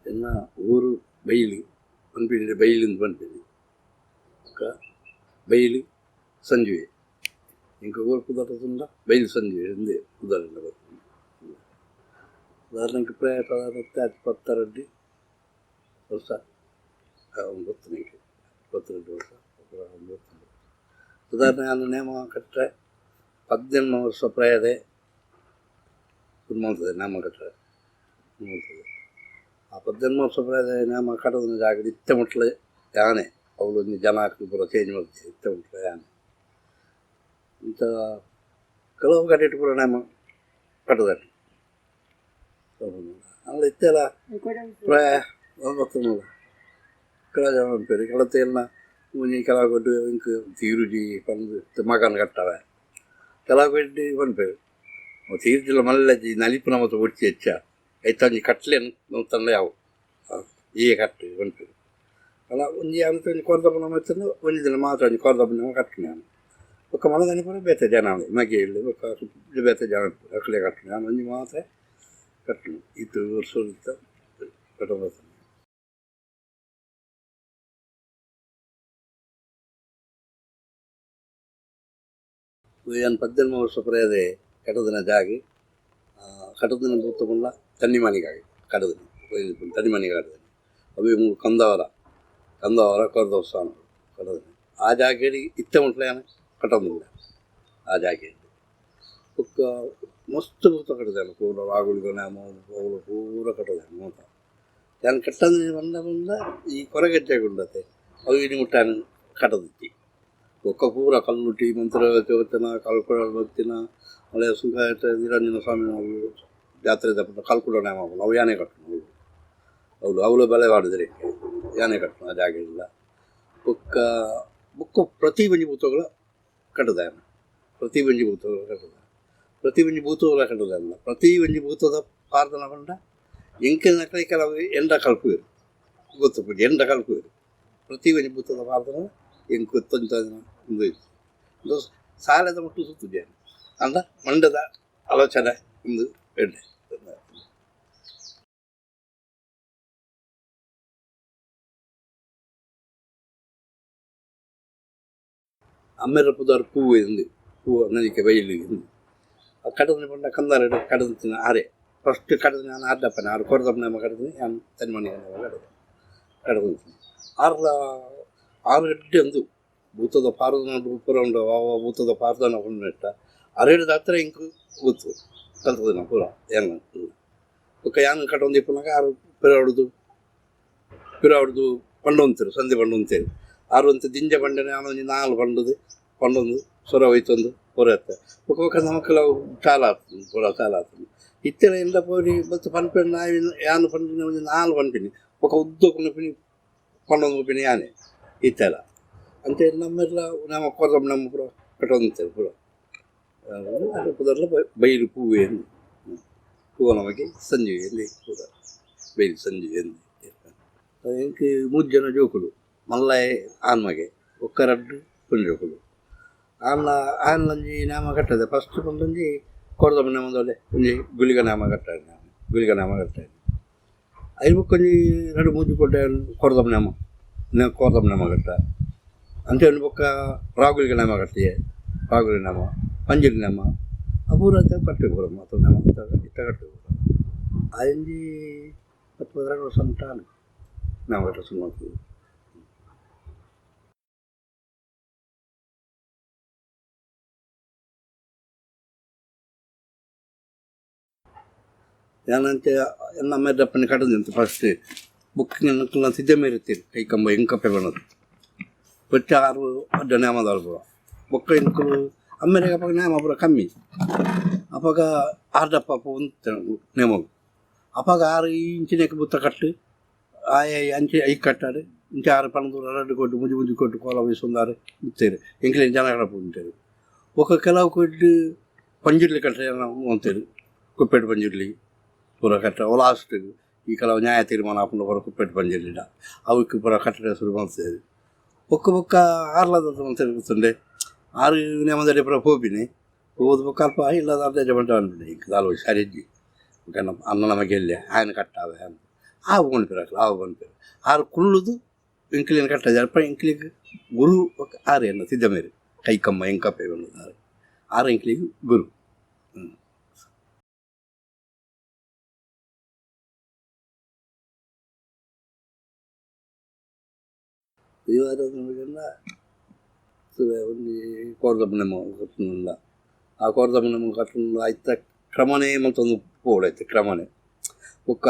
ಎನ್ನ ಊರು ಬೈಲಿ ಪನ್ಪಿಡಿ ಬೈಲಿಂದ ಪನ್ಪಿಡಿ ಬೈಲಿ ಸಂಜುವೆ ಇಂಕ ಊರು ಕುದಾರದಿಂದ ಬೈಲು ಸಂಜುವೆ ಎಂದೇ ಉದಾಹರಣೆ ಬರ್ತದೆ. ಉದಾಹರಣೆಗೆ ಪ್ರಾಯ 22 ವರ್ಷ ಗೊತ್ತು ನನಗೆ 22 ವರ್ಷ ಉದಾಹರಣೆ ನಾನು ನೇಮ ಕಟ್ಟರೆ 18 ವರ್ಷ ಪ್ರಾಯದೇ ಮಾಡ್ತದೆ ನೇಮ ಕಟ್ಟರೆ ಮಾಡ್ತದೆ. ಆ 18 ವರ್ಷ ಪ್ರಾಯದ ನೇಮ ಕಟ್ಟದ ಜಾಗ ಇತ್ತೆ ಮುಟ್ಲೆ ಯಾನೆ ಅವಳು ಜನ ಹಾಕಿ ಪೂರ ಚೇಂಜ್ ಮಾಡ್ತೀವಿ ಇತ್ತೆ ಮುಟ್ಲೆ ಯಾನೆ ಇಂಥ ಕೆಲವು ಕಟ್ಟಿಟ್ಟು ಪೂರ ನೇಮ ಕಟ್ಟದಾನೆ ಅಲ್ಲಿ ಇತ್ತೆಲ್ಲ ಪ್ರಾಯ 9 ಕೆಲ ಜನ ಅಂತಾರೆ ಕೆಲತೆ ಎಲ್ಲ ಮುಂಜಿ ಕೆಲವು ಕೊಟ್ಟು ಇಂಕ ತೀರುಜಿ ಬಂದು ಮಗನ ಕಟ್ಟವೆ ಕೆಲವು ಕೊಟ್ಟು ಬಂದ್ಪೇರು ತೀರ್ಜಿಲ್ಲ ಮಲ್ಲಜ್ಜಿ ನಲಿಪುನ ಮತ್ತು ಒಡ್ಚಿ ಹೆಚ್ಚ ಐತಂಜಿ ಕಟ್ಲೇನು ನಾವು ತಂದೆ ಯಾವು ಈಗ ಕಟ್ಟು ಬಂದ್ಪೇರು ಅಲ್ಲ ಒಂಜಿ ಅಂತ ಕೊರದಪ್ಪನ ಮತ್ತೆ ಒಂದು ದಿನ ಮಾತ್ರ ಒಂಜಿ ಕೊರದಪ್ಪನ ಕಟ್ಟಿನ ನಾನು ಒಕ್ಕ ಮಲಗನಿ ಪೂರ ಬೇತೆ ಜನ ಮಗೆ ಹೇಳಿ ಒಕ್ಕ ಬೇತೆ ಜನ ಅಕ್ಕಲೆ ಕಟ್ಟಿನ ನಾನು ಒಂಜಿ ಮಾತ್ರ ಕಟ್ಟಿನ ಇದು ವರ್ಷ ಕಟ್ಟಬ ಏನು 18 ವರ್ಷ ಪ್ರಾಯದೇ ಕಟ್ಟದಿನ ಜಾಗಿ ಕಟ್ಟದಿನ ತಗೊಂಡ ತನ್ನಿಮನಿಗಾಗಿ ಕಟ್ಟದಿನ ತನ್ನಿಮನಿಗೆ ಕಟ್ಟದಿನ ಅವು 3 ಕಂದವರ ಕೊರದೋತ್ಸವ ಕಟ್ಟದಿನ ಆ ಜಾಗೇಲಿ ಇತ್ತೆ ಮುಟ್ಲೇನ ಕಟ್ಟೋದಿಲ್ಲ ಆ ಜಾಗೇಲಿ ಒಕ್ಕ ಮಸ್ತ್ ಭೂತ ಕಟ್ಟದೇನು ಪೂರ ಆಗುಳಿಗೊನೆ ಅವಳು ಪೂರ ಕಟ್ಟದೇನು ಮೂತ ನಾನು ಕಟ್ಟದ ಬಂದ ಈ ಕೊರಗೆಜ್ಜೆಗುಂಡತೆ ಅವು ಇನ್ನು ಮುಟ್ಟಾನು ಕಟ್ಟದಿತ್ತಿ ಒಕ್ಕ ಪೂರ ಕಲ್ಲುಟಿ ಮಂತ್ರ ದೇವತನ ಕಲ್ಕೊಳ ಭಕ್ತಿನ ಮಳೆ ಸುಖ ನಿರಂಜನ ಸ್ವಾಮಿ ನಾವು ಜಾತ್ರೆ ತಪ್ಪ ಕಲ್ಕೊಡೋ ನೇಮ ಅವು ಯಾನೆ ಕಟ್ಟಣ ಅವಳು ಬೆಲೆ ಮಾಡಿದ್ರೆ ಯಾನೆ ಕಟ್ಟಣ ಆ ಜಾಗ ಇಲ್ಲ ಬುಕ್ಕ ಪ್ರತಿ ಬಂಜಿ ಭೂತಗಳ ಕಟ್ಟದ ಪ್ರತಿ ಬಂಜಿ ಭೂತಗಳ ಕಟ್ಟದ ಪ್ರತಿ ಬಂಜಿ ಭೂತಗಳ ಕಟ್ಟದಲ್ಲ ಪ್ರತಿ ಬಂಜಿ ಭೂತದ ಪ್ರಾರ್ಥನ ಬಂಡ ಎಂಕಿನ ಕೆಲವು ಎಂಡ ಕಲ್ಪುವರು ಗೊತ್ತು ಬಿಡಿ ಎಂಡ ಕಲ್ಪುವರು ಪ್ರತಿ ಬಂಜಿ ಭೂತದ ಪ್ರಾರ್ಥನೆ ಎಂಕು ಒಂದು ಸಾಲದ ಮುಟ್ಟು ಸುತ್ತಿದ್ದೇನೆ ಅಂದ ಮಂಡದ ಆಲೋಚನೆ ಒಂದು ಎಣ್ಣೆ ಅಮ್ಮೆರ ಪುದಾರ್ ಹೂವು ಎಂದು ಹೂವು ನನಗೆ ಬೈಲಿ ಎಂದು ಕಡದಿನ ಬಂಡ ಕಂದಾರ ಕಡದಿನ ಆರೆ ಫಸ್ಟ್ ಕಡದ ನಾನು ಆರ್ದಪ್ಪನೆ 6 ಕೊರದಪ್ಪನ ಕಡದಿನಿ ನಾನು ತನ್ನ ಮನೆ ಕಡದಿನಿ 6 ಗಂಟೆ ಒಂದು ಭೂತದ ಪಾರದನ ಪುರ ಉಂಡು ಭೂತದ ಪಾರದನ ಉಂಡಿಟ್ಟ 6 ಹತ್ರ ಇಂಕು ಗೊತ್ತು ಕಲ್ತದನ ಪೂರ ಏನು ಒಕ್ಕ ಯಾನು ಕಟ್ಟೊಂದು ಇಪ್ಪನಾಗ 6 ಪಿರ ಹೊಡೆದು ಪಂಡೊಂತೇರು ಸಂಧಿ ಪಂಡೊಂತೇರು 6 ಅಂತ ದಿಂಜ ಬಂಡನೆ ಆನೊಂದು 4 ಪಂಡೊಂದು ಸೊರ ಹೋಯ್ತೊಂದು ಪೂರತ್ತೆ ಒಕ್ಕ ನಮಗೆಲ್ಲ ಚಾಲ ಆಗ್ತದೆ ಪೂರ ಚಾಲ ಆಗ್ತದೆ ಇತ್ತೆಲ್ಲ ಎಲ್ಲ ಪೋರಿ ಮತ್ತು ಪನ್ಪೆಣ್ಣು ಯಾನು ಪಂಪಿನಿ ಒಂದು 4 ಪನ್ಪಿನಿ ಒಕ್ಕ ಉದ್ದಕ್ಕೂ ಪಿನಿ ಪಂಡೊಂದು ಪಿನಿ ಯಾನೆ ಇತ್ತೆಲ್ಲ ಅಂತ ನಮ್ಮೆಲ್ಲ ನಮ್ಮ ಕೊರದಮ್ಮ ನಮ್ಮ ಪುರ ಕಟ್ಟೊಂತೇವೆ ಪುರ ಪುದರ್ಲ ಬೈಲು ಹೂವು ಎಂದು ಹೂವು ನಮಗೆ ಸಂಜೆಯಲ್ಲಿ ಪುರ ಬೈಲು ಸಂಜೆ ಎಂದು ಎಂಕೆ 3 ಜನ ಜೋಕುಲು ಮಲ್ಲಾಯ ಆನ್ಮಗೆ ಒಕ್ಕರಡ್ಡು ಪುಂಜೋಕುಲು ಆನ್ಲಂಜಿ ನಾಮ ಕಟ್ಟದೆ ಫಸ್ಟ್ ಒಂದೊಂಜಿ ಕೊರದಮ್ಮ ನಾಮದೊಲೆ ಒಂಜಿ ಗುಳಿಗ ನಾಮ ಕಟ್ಟಾನೆ ಐದು ಬುಕ್ಕೊಂಜಿ 2-3 ಕೊಟ್ಟೆ ಕೊರದಮ್ಮ ನಾಮ ಕಟ್ಟ ಅಂತೆ ಒಂದು ಪಕ್ಕ ರಾಗುಲಿಗೆ ನಾಮ ಕಟ್ಟಿಯೇ ರಾಗುಲಿ ನಾಮ ಪಂಜಿಲಿ ನಾಮ ಅಪೂರ ಕಟ್ಟಿ ಪೂರ ಮತ್ತು ನಾಮ ಇತ್ತ ಕಟ್ಟಿ ಅದಿಂಜಿ 10-12 ವರ್ಷ ಅಂಟಾನು ನಾಮ ಕಟ್ಟ ಸುಮ್ಮನೆ ಏನಂತೆ ನಮ್ಮ ಮೆದ್ದಪ್ಪನ ಕಟ್ಟದಂತೆ ಫಸ್ಟ್ ಬುಕ್ಕಿನ ಸಿದ್ಧ ಮೇರಿತೀರಿ ಕೈ ಕಂಬ ಹೆಂಕಪ್ಪೆ ಬಣ್ಣದು ಬಚ್ಚ 6 ಅಡ್ಡ ನೇಮದವ್ರು ಪೂರ ಬೊಕ್ಕ ಇಂಕಲು ಅಮ್ಮೆರೆಗೆ ಅಪ್ಪಾಗ ನೇಮ ಪೂರ ಕಮ್ಮಿ ಅಪ್ಪಾಗ 6 ದಪ್ಪ ಅಂತ ನೇಮವು ಅಪ್ಪಾಗ 6 ಇಂಚಿನಕ್ಕೆ ಬುತ್ತ ಕಟ್ಟು ಆಯ ಅಂಚೆ 5 ಕಟ್ಟಾಡು ಇಂಚೆ 6 ಪಣದೂರ 2 ಕೊಟ್ಟು ಮುಂಜಿ ಕೊಟ್ಟು ಕೋಲ ವಯಸ್ಸೊಂದಾರು ಇತ್ತೇರು ಎಂಕ್ಲೇನು ಜನ ಉಂಟೇರು ಒಕ್ಕ ಕೆಲವು ಕೊಟ್ಟು ಪಂಜಿರ್ಲಿ ಕಟ್ಟರೆ ನಾವು ಅಂತೇರು ಕುಪ್ಪೆಟ್ಟು ಪಂಜಿರ್ಲಿ ಪೂರ ಕಟ್ಟ ಲಾಸ್ಟ್ ಈ ಕೆಲವು ನ್ಯಾಯ ತೀರ್ಮಾನ ಹಾಕೊಂಡು ಪೂರ ಕುಪ್ಪೆಟ್ಟು ಪಂಜಿರ್ಲಿಲ್ಲ ಅವಕ್ಕೆ ಪೂರ ಕಟ್ಟಡ ಶುರು ಮಾಡ್ತೇವೆ ಬೊಕ್ಕ 6 ತಿರುಗುತ್ತಂಡೆ 6 ನೇಮದಲ್ಲಿ ಪೂರ ಹೋಗ್ಬಿನಿ ಹೋದ ಬೊಕ್ಕ ಅಲ್ಪ ಇಲ್ಲದ ಅರ್ಧ ಬಂಟ ಅಂದ್ಬಿಡಿ ಈಗ ದಾಲು ಸರಿಜ್ಜಿ ನಮ್ಮ ಅನ್ನ ನಮಗೆ ಎಲ್ಲಿ ಆಯನ ಕಟ್ಟಾವೆ ಅಂತ ಆವು ಬಂದ್ಪೇರು ಹಾಕಲು ಆವು ಬಂದ್ಪೇರು ಆರು ಕುಳ್ಳುದು ಇಂಕ್ಲಿನ ಕಟ್ಟ ಜರಪ ಇಂಕ್ಲಿಗೆ ಗುರು ಆರು ಎನ್ನ ಸಿದ್ದಮೇರಿ ಕೈಕಮ್ಮ ಎಂಕಪ್ಪೆ ಬಂದದ್ದು ಆರು ಇಂಕ್ಲಿಗೆ ಗುರು. ದೈವಾರಾಧನೆಗಳೆಲ್ಲ ಒಂದು ಕೋರದಮ್ಮನ ಕಟ್ಟುನಿಲ್ಲ ಆ ಕೋರದಮ್ಮನ ಕಟ್ಟುನಿಲ್ಲ ಆಯ್ತ ಕ್ರಮನೇ ಮತ್ತೊಂದು ಪೋಡಾಯ್ತು ಕ್ರಮನೇ ಒಕ್ಕ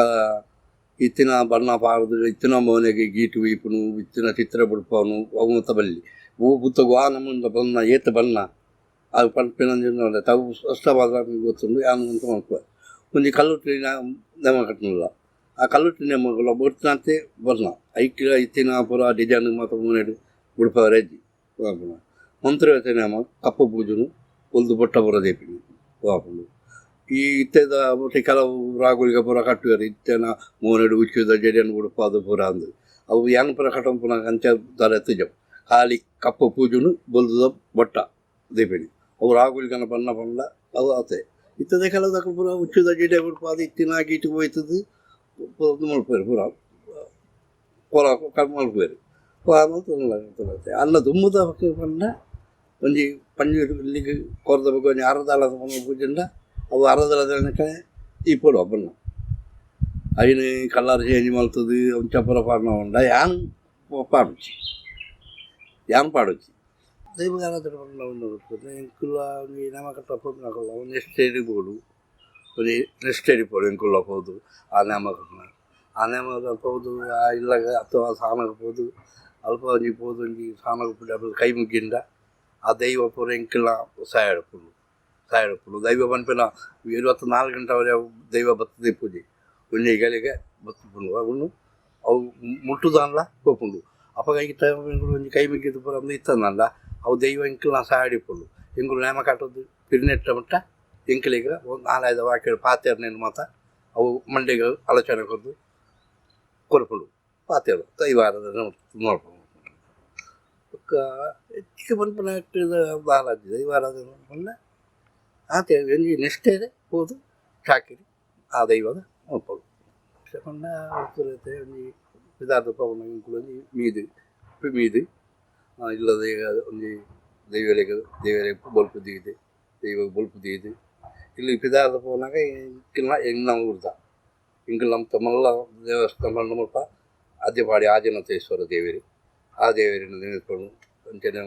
ಇತ್ತಿನ ಬಣ್ಣ ಪಾರದು ಇತ್ತಿನ ಮನೆಗೆ ಗೀಟು ವೀಪುನು ಇತ್ತಿನ ಚಿತ್ರ ಬಿಡ್ಪವನು ಅವು ಬಲ್ಲಿ ಹೂ ಬುತ್ತಗು ಆ ನಮ್ಮಂದ ಬಣ್ಣ ಏತ ಬಣ್ಣ ಅದು ಪಂಪಿನ ತಾವು ಅಷ್ಟವಾದ ಗೊತ್ತುಂಡು ಯಾನಂತ ಮಾಡ್ಕೊ ಒಂದು ಕಲ್ಲುಟ್ಟಿ ನೆಮ ಕಟ್ಟುನಿಲ್ಲ ಆ ಕಲ್ಲುಟ್ಟಿ ನೆಮ್ಮಗಳು ಬಿಡ್ತಂತೆ ಬಣ್ಣ ಐಕ್ಯ ಇತ್ತಿನ ಪುರ ಡಿಸೈನ್ ಮಾತ್ರ ಮುನ್ನಡೆ ಉಡುಪವರೆಜ್ಜಿ ಮಂತ್ರ ನೇಮ ಕಪ್ಪು ಪೂಜನು ಒಂದು ಬೊಟ್ಟ ಪುರ ದೇಪಿನಿ ವಾಪುಂಡು ಈ ಇತ್ತೆದ ಒಟ್ಟು ಕೆಲವು ರಾಗುಲಿಗೆ ಪುರ ಕಟ್ಟುವರು ಇತ್ತೆನ ಮೂನೆಡು ಉಚ್ಚಿದ ಜಡಿಯನ್ನು ಉಡುಪ ಅದು ಪುರ ಅಂದು ಅವು ಯಾನ್ ಪುರ ಕಟ್ಟ ಪುನಃ ಅಂಚ ದರ ಎತ್ತುಜವು ಖಾಲಿ ಕಪ್ಪು ಪೂಜನು ಬೊಲ್ದುದ ಬೊಟ್ಟ ದೇಪಿನಿ ಅವು ರಾಗುಲಿಗನ ಬಣ್ಣ ಬಣ್ಣ ಅವು ಆತೆ ಇತ್ತದೆ ಕೆಲವು ಪುರ ಉಚ್ಚಿದ ಜಡೆ ಉಡುಪ ಅದು ಇತ್ತಿನ ಗೀಟಿಗೆ ಹೋಯ್ತದು ಮಲ್ಪೇರು ಪುರ ಪೊಲ ಮಲ್ಪೇರು ಮಲ್ಪುತ್ತೆ ಅಲ್ಲ ದುಮ್ಮದ ಪಂಡ ಒಂಜಿ ಪಂಜು ಇಲ್ಲಿಗೆ ಕೊರದ ಬಗ್ಗೆ ಒಂಜಿ ಅರದಾಲದ ಪೂಜೆಂಡ ಅವು ಅರದಾಲದ ಈ ಪೋಡು ಬಣ್ಣ ಅಯ್ಯನ ಕಲ್ಲರ್ ಚೇಂಜ್ ಮಲ್ತದು ಒಂದು ಚಪ್ಪರ ಪಾಡ್ನ ಉಂಡ ಯಾನ್ ಪಾಡುಚ್ಚಿ ಯಾನ್ ಪಾಡುಚ್ಚಿ ದೈವ ಆರಾಧನೆ ಪಂಡ ಉಂಡು ಎಂಕುಲ್ಲ ನಮ ಕಟ್ಟ ಪೋದು ನಾಕಲ್ಲ ಒಂದು ಎಷ್ಟು ಹಿಡಿಬೋದು ಒಂದು ನೆಕ್ಸ್ಟ್ ಹಿಡಿಬೋದು ಎಂಕುಲ್ಲ ಹೋದು ಆ ನೇಮ ಕಟ್ನ ಆ ನೇಮ ಹೋದು ಆ ಇಲ್ಲಾಗ ಅಥವಾ ಸಾಣಕ್ಕೆ ಹೋದು ಅಲ್ಪ ಒಂಜಿ ಪೋದು ಒಂಜಿ ಸಾಣಕ್ಕೆ ಪುಡಿ ಅದು ಕೈ ಮುಗ್ಗಿಂದ ಆ ದೈವ ಪೂರ ಎಂಕಿಲ್ಲ ಸಾಯಡಪ್ಪುಡು ದೈವ ಪನ್ಪಿನ 24 ಗಂಟೆವರೆ ದೈವ ಬರ್ತದೆ ಪೂಜೆ ಒಂಜಿ ಗಳಿಗೆ ಬತ್ತುಂಡು ಅವನು ಅವು ಮುಟ್ಟುದಲ್ಲ ಕೋಪುಂಡು ಅಪ್ಪ ಕೈಗೆ ಎಂಗಳು ಒಂಜಿ ಕೈ ಮುಗ್ಗಿದ್ದು ಪೂರ ಒಂದು ಇತ್ತನಲ್ಲ ಅವು ದೈವ ಎಂಕಿಲ್ಲ ಸಾಯಡಿಪ್ಪುಂಡು ಎಂಗಳು ನೇಮ ಕಟ್ಟೋದು ಪಿರಿನೆಟ್ಟ ಮಟ್ಟ ಎಂಕಿಲಿಗೆ ಒಂದು 4-5 ವಾಕ್ಯ ಪಾತೆರ್ನೇನು ಮಾತ ಅವು ಮಂಡೆಗೆ ಆಲೋಚನೆ ಕೊದ್ದು ಕೊರಪುಂಡು ಪಾತೆರು ದೈವಾರದ ನೋಡ್ಕೊಂಡು ಹೆಚ್ಚಿಗೆ ಪನ್ಪನ ಬಾಲಾಜಿ ದೈವಾರಾಧನೆ ನೋಡ್ಕೊಂಡ ಆತ ಒಂಜಿ ನೆಕ್ಸ್ಟ್ ಇದೆ ಹೋದು ಚಾಕಿರಿ ಆ ದೈವದ ನೋಡ್ಕೊಂಡು ಕೊಂಡ ಹೋಗ್ತಿರುತ್ತೆ ಒಂಜಿ ಪದಾರ್ಥ ಪವನ ಒಂಜಿ ಮೀದು ಇಲ್ಲದ ಒಂಜಿ ದೈವಲೆಗೆ ಬೊಲ್ಪು ದಿಗಿದೆ ದೈವ ಬೊಲ್ಪು ದಿಗಿದೆ ಇಲ್ಲಿ ಪದಾರ್ಥ ಪವನಾಗ ಇಂಕಿಲ್ಲ ಹೆಂಗೆ ನಾವು ಉರ್ದ ಇಂಕಿಲ್ಲ ನಮ್ಮ ಮಲ್ಲ ದೇವಸ್ಥಾನ ಮುಲ್ಪ ಆದ್ಯಪಾಡಿ ಆದಿನಾಥೇಶ್ವರ ದೇವಿರು ಆ ದೇವರನ್ನು ನೆನೆದುಕೊಂಡು ಅಂಚನೆ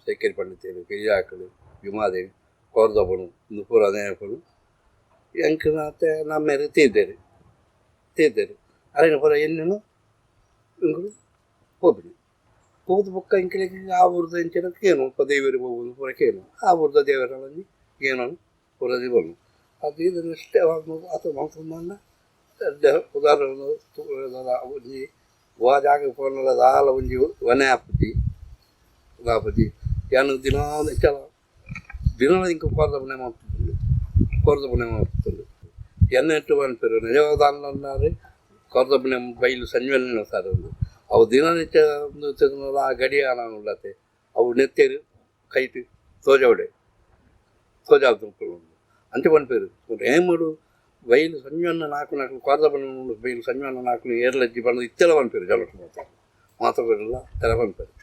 ಸೇಕರಿ ಪಂಡಿತರು ಕಿರಿಯಾಕಳು ವಿಮಾದೇವಿ ಕೋರ್ದಪ್ಪನು ಒಂದು ಪೂರ ನೆನಪಡು ಎಂಕನಾತೆ ನಮ್ಮೇಲೆ ತೀರ್ದೇರು ಅಲ್ಲಿನ ಪೂರ ಎಣ್ಣೆನು ಇಂಗಳು ಹೋಗ್ಬಿಡಿ ಹೋದ ಬೊಕ್ಕ ಇಂಕಲಿಗೆ ಆ ಊರದ ಎಂಚನಕ್ಕೆ ಏನು ದೇವರು ಹೋಗುದು ಪೂರಕ್ಕೇನು ಆ ಊರದ ದೇವರಲ್ಲಿ ಏನೋ ಪೂರದಿ ಬಣ್ಣು ಅದು ಇದನ್ನಷ್ಟೇ ಅಥವಾ ಮಾತನ್ನ ಉದಾಹರಣೆ ಒಂಜಿ ವಾ ಜಾಗ ಪೋನಲ್ಲ ದಾಲ ಒಂಜಿ ವನೆ ಆಪುಜಿ ಯಾನು ದಿನ ಇಂಕ ಕೊರದ ಬುಣೆ ಮಾಡ್ತುಂಡು ಎನ್ನೆಟ್ಟು ಬಂದ್ಪೇರು ನಿಜವಾದ ಕೊರದ ಬುಣೆ ಬೈಲು ಸಂಜೆಲ್ಲ ಸರ್ ಒಂದು ಅವು ದಿನನಿತ್ಯ ಒಂದು ಆ ಗಡಿಯಾರ ಉಳ್ಳತೆ ಅವು ನೆತ್ತೇರು ಕೈಟು ತೋಜಾವಡೆ ಅಂಚೆ ಬಂದ್ಪೇರು ಏನ್ ಮಾಡು ಬೈಲು ಸಂಜೆನ್ನ ನಾಲ್ಕು ಕೊರದ ಬಣ್ಣ ಬೈಲು ಸಂಜೆನ್ನ ನಾಲ್ಕು ಏರ್ಲಜ್ಜಿ ಬಣ್ಣದ ಇತ್ತೆಲ್ಲ ಬಂದ್ಪೇರು ಜಲಟ್ಟು ಮಾತಾಡಲ್ಲ ತೆಲ ಬಂದ್ಪೇರು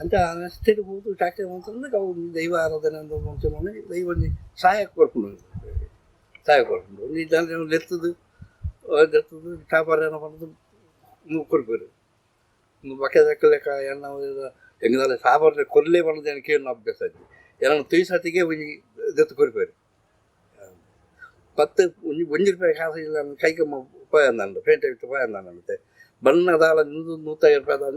ಅಂತ ನೆಕ್ಸ್ಟ್ ಹೋದು ಟಾಕೆ ಅಂತಂದ್ರೆ ಅವು ದೈವ ಆರಾಧನೆ ಅಂತ ಮುಂಚೆ ಮಾಡಿ ದೈವ ಒಂದು ಸಹಾಯಕ್ಕೆ ಕೊಡ್ಕೊಂಡು ಒಂದು ಜನ ಎತ್ತದು ಟಾಪರ್ ಏನೋ ಮಾಡೋದು ಕೊಡ್ಪೇರು ಬಕ್ಕೆ ಲೆಕ್ಕ ಎಣ್ಣ ಹೆಂಗದಲ್ಲ ಸಾಬಾರ್ಲೆ ಕೊಲ್ಲೇ ಬಣ್ಣದ ಏನಕ್ಕೆ ಏನು ಅಭ್ಯಾಸ ಆಯ್ತು ಏನೋ ತುಯ್ಸತಿಗೆ ಒಂಜಿ ದತ್ತು ಕೊಡ್ಪೇರು ಪತ್ತು ಒಂಜಿ ರೂಪಾಯಿ ಕಾಸು ಇಲ್ಲ ಕೈಗೆ ಉಪಾಯ ಅಂದಂಡು ಪೇಂಟ್ ಇಟ್ಟು ಉಪಾಯ ಅಂದಂತೆ ಬಣ್ಣದಾಲ 150 ರೂಪಾಯಿ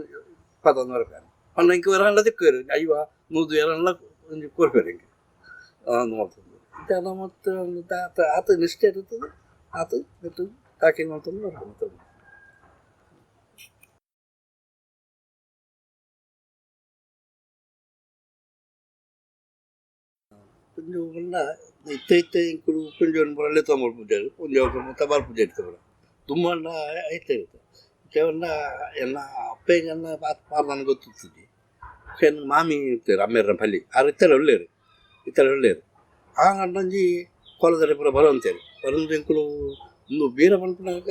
11 ರೂಪಾಯಿ ಅಣ್ಣ ಇಂಕ ಎರಲ್ಲ ದಿಕ್ಕರು ಅಯ್ಯವ 100 ಎರಲ್ಲ ಒಂಜಿ ಕೊಡ್ಪೇರು ಹಿಂಗೆ ನೋಡ್ತದೆ ಜನ ಮತ್ತು ಆತ ನಿಷ್ಠೆ ಇರ್ತದೆ ಆತ ಬಿಟ್ಟು ತಾಕಿ ಮಾಡ್ತಂದು ನೋಡ್ಕೊಂಡು ಪುಂಜು ಬಣ್ಣ ಇತ್ತ ಇಂಕುಡು ಪುಂಜವನ್ನು ಬರಲ್ಲೇ ತೊಂಬಳು ಪೂಜೆ ಪುಂಜ ತಬಾಲ್ ಪೂಜೆ ಇರ್ತವೆ ತುಂಬ ಐತೆ ಇರುತ್ತೆ ಕೆವನ್ನ ಎಲ್ಲ ಅಪ್ಪೆಗನ್ನ ಪಾರು ನನಗೆ ಗೊತ್ತಿರ್ತದೆ ಕೆನ್ನ ಮಾಮಿ ಇರ್ತಾರೆ ಅಮ್ಮೇರ ಪಲ್ಲಿ ಆರು ಇತ್ತರ ಒಳ್ಳೆಯರು ಆ ಗಂಡಂಜಿ ಕೊಲದಲ್ಲಿ ಪುರ ಬರುವಂತೇಳಿ ಬರೋದು ಇಂಕುಡು ಒಂದು ಬೀರ ಪಂಪನಾಗ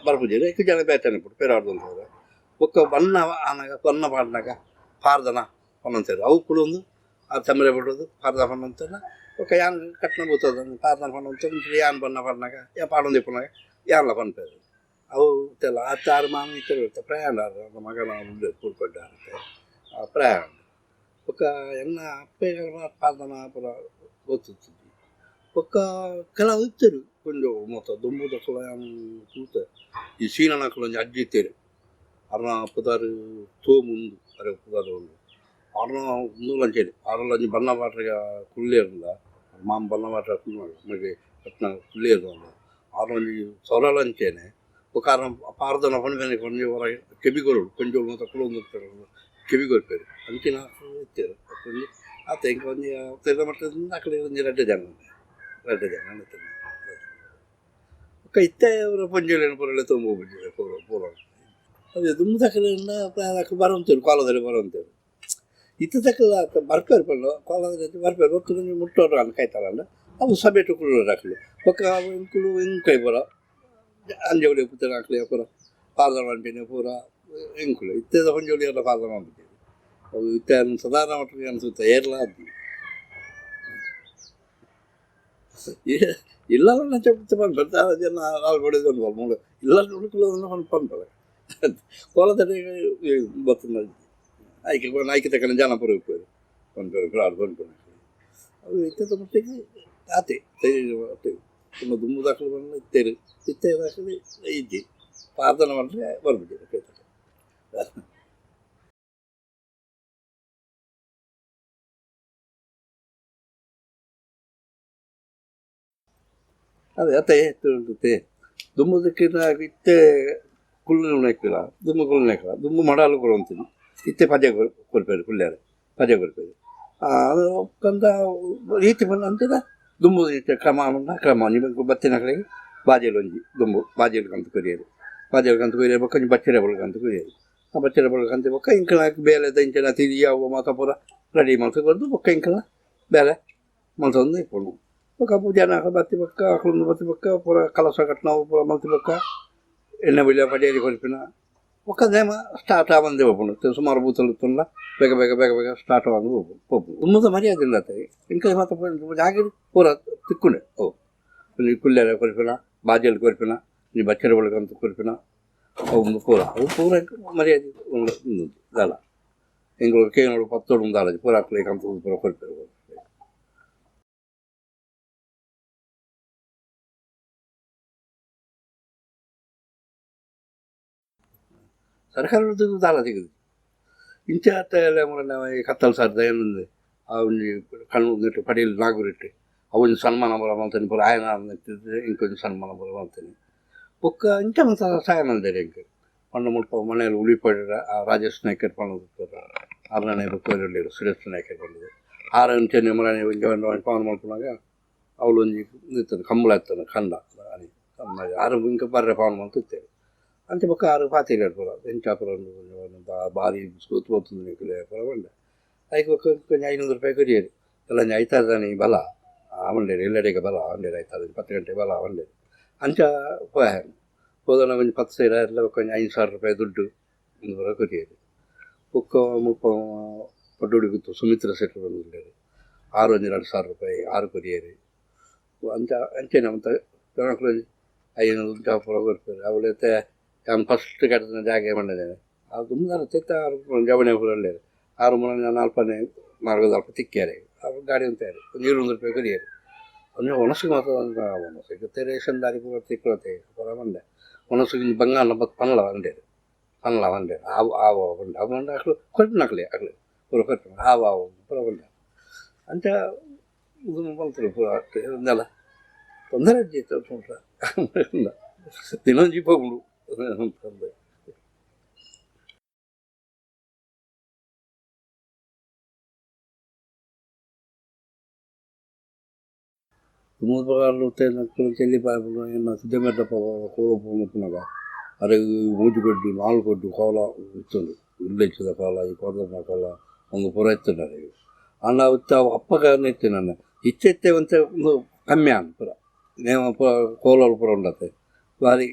ಬರ್ಪುಜೇರು ಐದು ಜನ ಬೇತಾನೆ ಬಿಟ್ಟು ಪೇರಾಡ್ದು ಅಂತಂದ್ರೆ ಒಕ್ಕ ಬಣ್ಣ ಆನಾಗ ಬಣ್ಣ ಪಾಡಿನಾಗ ಪಾರ್ದನ ಪನ್ನಂತಾರೆ ಅವು ಕೂಡ ಒಂದು ಆ ತಮರೆ ಬಿಡೋದು ಪಾರ್ದ ಪಣ್ಣ ಅಂತಾರ ಒಕ್ಕ ಯಾನ್ ಕಟ್ನ ಬೂತದ ಪಾರ್ದನ ಪಣ್ಣ ಅಂತ ಯಾನ್ ಬಣ್ಣ ಪಾಡಿನಾಗ ಯಾ ಪಾಡೊಂದು ಇಪ್ಪನಾಗ ಯಾನ್ಲ ಪನ್ಪೇರು ಅವು ಇತ್ತಲ್ಲ ಆರು ಮಾನ ಇತ್ತು ಪ್ರಯಾಣ ನಮ್ಮ ಮಗನ ಕೂಡ್ಕೊಂಡಾರುತ್ತೆ ಆ ಪ್ರಯಾಣ ಒಕ್ಕ ಎನ್ನ ಅಪ್ಪೆಗಳ ಪಾರ್ದನ ಪುರ ಗೊತ್ತಿತ್ತು ಒಕ್ಕ ಕೆಲವು ಇತ್ತರು ಕೊಂಚ ಮೊತ್ತ ದುಂಬುದ ಕುಲ ಕೂತ ಈ ಸೀನನಕ್ಕಲೊಂದು ಅಜ್ಜಿ ಇತ್ತೇರು ಅರ್ನ ಪುದಾರು ತೋ ಮುಂದು ಅರೆ ಪುದಾರು ಒಂದು ಅರ್ನ ಮುಂದುಲಂಚೇರಿ ಅದ್ರಲ್ಲಿ ಬಣ್ಣ ಬಾಟ್ರಿಗೆ ಕುಳ್ಳಿ ಇರಲಿಲ್ಲ ಮಾಮ ಬಣ್ಣ ಬಾಟ್ರ ನಮಗೆ ಕಟ್ನ ಕುಳ್ಳಿ ಇರೋದು ಅದ್ರಲ್ಲಿ ಸೊರಲಂಚೇನೆ ఒక పారదన పని కొన్ని కెబిగోరు కొంచెం తక్కువ కెబిగోరిపోయారు అందుకే నాకు ఎత్తారు అప్పుడు అయితే ఇంకొన్ని తిరగమంటుంది అక్కడ రెడ్డ జనం ఒక ఇత్తే పని చేయలేని పొరలే తొమ్మిది పూర్వం అది దుమ్ము దగ్గర బరంతారు కోలదరి బరంతారు ఇత్త దగ్గర బర్పారు పనులు కోలదరి బర్పారు ఒత్తుకుని ముట్టోరు అనకైతారండి అవి సబెట్టుకులు రకలు ఒక ఇంకులు ఇంకై పొర ಅಂಜೋಳಿ ಪುತ್ರ ಹಾಕ್ಲಿ ಪೂರ ಪಾರ್ದನ ಮಾಡ್ತೀನಿ ಪೂರ ಎಂಕುಲು ಇತ್ತದ ಹೊಂಜೋಳಿ ಎಲ್ಲ ಪಾರ್ದನ ಮಾಡ್ಬಿಟ್ಟಿದೆ ಅವು ಇತ್ತ ಸಾಧಾರಣ ಮಟ್ಟಿಗೆ ಅನಿಸುತ್ತೆ ಏರ್ಲ ಅದು ಇಲ್ಲೆಲ್ಲ ಚೆಪ್ತು ಪನ್ಪೇರು ಜನ ನಾಲ್ಕು ಹೊಡೆದು ಒಂದು ಮೂರು ಇಲ್ಲ ಹುಡುಕಲು ಪನ್ಪೇರು ಕೋಲದಡಿ ಬರ್ತದೆ ಆಯ್ಕೆ ತಕ್ಕ ಜನ ಪುರ ಇಪ್ಪೇರು ಪನ್ಪೇರು ಬಿಡಾಡು ಪನ್ಪೇರು ಅವು ಇತ್ತದ ಮಟ್ಟಿಗೆ ಆತೆ ತುಂಬ ದುಮ್ಮು ದಾಖಲು ಬಂದು ಇತ್ತೇರು ಇತ್ತೆ ದಾಖಲು ಇದ್ದಿ ಪ್ರಾರ್ಥನೆ ಮಾಡಿದ್ರೆ ಬರ್ಬಿಟ್ಟಿದೆ ಅದೇ ಅತ್ತೆ ಇರುತ್ತೆ ದುಮ್ಮದಕ್ಕೆ ಇತ್ತೆ ಕುಳ್ಳು ನೆಕ್ಕಿಲ್ಲ ದುಮ್ಮು ಕುಳ್ಳು ನೆಕ್ಕಿಲ್ಲ ದುಮ್ಮು ಮಡಾಲು ಕೊಡುವಂತೀನಿ ಇತ್ತೆ ಪದ್ಯ ಕೊಡ್ಪೇರು ಕುಳ್ಳ್ಯಾರೆ ಪದ್ಯ ಕೊಡ್ಪೇರು ಅದು ಕಂದ ರೀತಿ ಬಂದ ಅಂತಿದ ದುಂಬು ಕ್ರಮ ನಿಮಗೆ ಬತ್ತಿನ ಕಡೆಗೆ ಬಾಜೆಲು ಒಂಜಿ ದುಂಬು ಬಾಜೆಲು ಕಂತು ಕೊರಿಯರು ಬೊಕ್ಕ ಬಚ್ಚರೆ ಬಳ್ಕಂತ ಕೊರಿಯರು ಆ ಬಚ್ಚರೆ ಬಳ್ಕಂತ ಬೊಕ್ಕ ಇಂಕಲ ಬೇಲೆ ದಂಚನ ತಿರಿ ಅವು ಮಾತ ಪೂರ ರೆಡಿ ಮಾಡ್ಕೊಂಡು ಬೊಕ್ಕ ಇಂಕಲ ಬೇಲೆ ಮಲ್ತೊಂದು ಇಟ್ಕೊಂಡು ಬೊಕ್ಕ ಜನ ಬತ್ತಿ ಬೊಕ್ಕ ಆಕಳೊಂದು ಬತ್ತಿ ಬೊಕ್ಕ ಪೂರ ಕಲಸ ಕಟ್ನಾವು ಪೂರ ಮಲ್ತಿ ಬೊಕ್ಕ ಎಣ್ಣೆ ಬಿಲ್ಲ ಪಡಿಯರಿ ಕೊಲ್ಪಿನ ಬೊಕ್ಕ ನೇಮ ಸ್ಟಾರ್ಟ್ ಆವಂದೆ ಹೋಗ್ಬೋದು ಸುಮಾರು ಬೂತಲು ತುಂಬ ಬೇಗ ಸ್ಟಾರ್ಟ್ ಆಗಿ ಹೋಗ್ಬೋದು ಉನ್ನತ ಮರ್ಯಾದೆ ಇಲ್ಲ ಇಂಕ ಮಾತ್ರ ಜಾಗ ಪೂರ ತಿಕ್ಕೊಂಡೆ ಓ ನೀ ಕುಲ್ಲೆರ ಕೊಲ್ಪಿನ ಬಾಜೆಲ್ ಕೊಲ್ಪಿನ ನೀ ಬಚ್ಚರ ಒಳಗಂತ ಕೊಲ್ಪಿನ ಅವು ಪೂರ ಮರ್ಯಾದೆ ಇದಲ್ಲ ಎಂಗಳು ಕೇಳೋಡು ಪತ್ತೋಡು ಮುಂದಾಲಜಿ ಪೂರ ಹಾಕ್ಲಿಕ್ಕಂತ ಪೂರ ಕೊಲ್ಪಿರ್ಬೋದು ಸರ್ಕಾರದ ದಾಲ ಸಿಗುದು ಇಂಚ ಎಲ್ಲ ಕತ್ತಲು ಸಾರ್ದ ಏನಂದ್ರೆ ಅವನಿಗೆ ಕಣ್ಣು ನೆಟ್ಟು ಪಡೆಯಲು ನಾಗೂರಿಟ್ಟು ಅವನಿಗೆ ಸನ್ಮಾನ ಬರ ಮಾಡ್ತಾನೆ ಪೂರ ಆಯನ ನೆಟ್ಟಿದ್ರೆ ಇಂಕೊಂದು ಸನ್ಮಾನ ಬರ ಮಾಡ್ತಾನೆ ಒಕ್ಕ ಇಂಚ ಮತ್ತು ಸಹಾಯ ಮಾಡಿದ್ದಾರೆ ಇಂಕ ಮಣ್ಣು ಮುಲ್ಪ ಮನೆಯಲ್ಲಿ ಉಳಿಪಡ ರಾಜೇಶ್ ನಾಯ್ಕರ್ ಪಣ್ಣದು ಆರನೇ ಬುಕ್ಕಲ್ಲಿ ಸುರೇಶ್ ನಾಯ್ಕರ್ ಪಣ್ಣದು ಆರು ಇಂಚನೆ ಮನೆ ಪವನ್ ಮಾಡ್ಕೊಂಡಾಗ ಅವಳು ಒಂಜಿ ನಿಂತಾನೆ ಕಂಬಳ ಇರ್ತಾನೆ ಕಂಡ ಆರು ಇಂಕ ಬರ್ರೆ ಪವನ್ ಮಾಡ್ತಿರ್ತೇವೆ ಅಂಚೆ ಪಕ್ಕ ಆರು ಪಾತಿರಿ ಪೂರ ಎಂಚಾಪುರ ಭಾರಿ ಸೂತು ಹೋಗ್ತದೆ ಪೂರ ಬಂಡೆ ಅದಕ್ಕೆ ಕೊಂಚ 500 ರೂಪಾಯಿ ಕೊರಿಯರು ಎಲ್ಲ ಆಯ್ತಾದಾನೆ ಬಲ ಅವಂಡೇರಿ ಎಲ್ಲೆಡೆಗೆ ಬಲ ಅವಂಡೇರಿ ಆಯ್ತದ 10 ಗಂಟೆ ಬಲ ಅವಂಡೇರಿ ಅಂಚ ಹೋದನ ಕೊಂಚ 10 ಸೇರ ಎಲ್ಲ ಕೊಂಚ 5,000 ರೂಪಾಯಿ ದುಡ್ಡು 100 ಕೊರಿಯರು ಕುಕ್ಕ ಮುಪ್ಪ ಪಡ್ಡುಡಿ ಕೂತು ಸುಮಿತ್ರ ಸೆಟ್ರು ಬಂದಿದ್ದಾರೆ 2,000 ರೂಪಾಯಿ 6 ಕೊರಿಯರು ಅಂಚೆನೆ ಅಂತ ಜನಕ್ಕಳು 500 ಜಾಪುರ ಕೊಡ್ತಾರೆ ಅವಳೈತೆ ನಾನು ಫಸ್ಟ್ ಕಟ್ಟಿದ ಜಾಗ ಮಾಡಿದ್ದೇನೆ ಅದು ತುಂಬ ತೆತ್ತ ಜವಣೆ ಊರಲ್ಲೇ 6 ಮೂಲ 4 ಮಾರ್ಗದ ಅಲ್ಪ ತಿಕ್ಕ್ಯಾರೆ ಅವ್ರು ಗಾಡಿ ಅಂತಾರೆ 100 ರೂಪಾಯಿ ಕರಿಯರು ಅಂದರೆ ಒಣಸಿಗೆ ಮಾತ್ರ ಒಣಸಿಗುತ್ತೆ ರೇಷನ್ ದಾರಿ ಪೂರ ತಿಕ್ಕೊಳತ್ತೆ ಪೂರ ಬಂಡೆ ಒಣಸಿಗೆ ಬಂಗಾಳ ಮತ್ತು ಪನ್ನಲ ಬಂಡೆ ಆವು ಬಂಡೆ ಅವು ಬಂಡೆ ಅಕ್ಳು ಕೊಟ್ಟಿನಕ್ಲೆ ಅಕ್ಳು ಪೂರ ಕೊಟ್ಟು ಆವು ಪೂರ ಬಂಡೆ ಅಂತ ಇದು ಬಂತರು ಪೂರ ಇದನ್ನೆಲ್ಲ ತೊಂದರೆ ಇತ್ತು ದಿನೊಂದು ಜೀಪ ಉಂಡು ಅಂತಂದೆ ಮೂರು ಚೆಲ್ಲಿ ಸಿದ್ದಮೆಟ್ಟ ಕೋಲಪ್ಪನಗ ಅರೆ 3 ಗಡ್ಡು 4 ಗಡ್ಡು ಕೋಲ ಇತ್ತುಂಡು ಇಲ್ಲೆಚ್ಚದ ಕಾಲ ಈ ಕೊಡದ ಕಾಲ ಒಂದು ಪುರ ಇತ್ತುಂಡು ಅಣ್ಣ ಇತ್ತ ಅಪ್ಪಗ ಇತ್ತು ನನ್ನ ಇಚ್ಚೆತ್ತೆ ಅಂತ ಒಂದು ಕಮ್ಮಿ ಅನ್ನ ಪುರ ನೇಮ ಪುರ ಕೋಲಲ್ಲಿ ಪುರ ಉಂಡತ್ತೆ ಭಾರಿ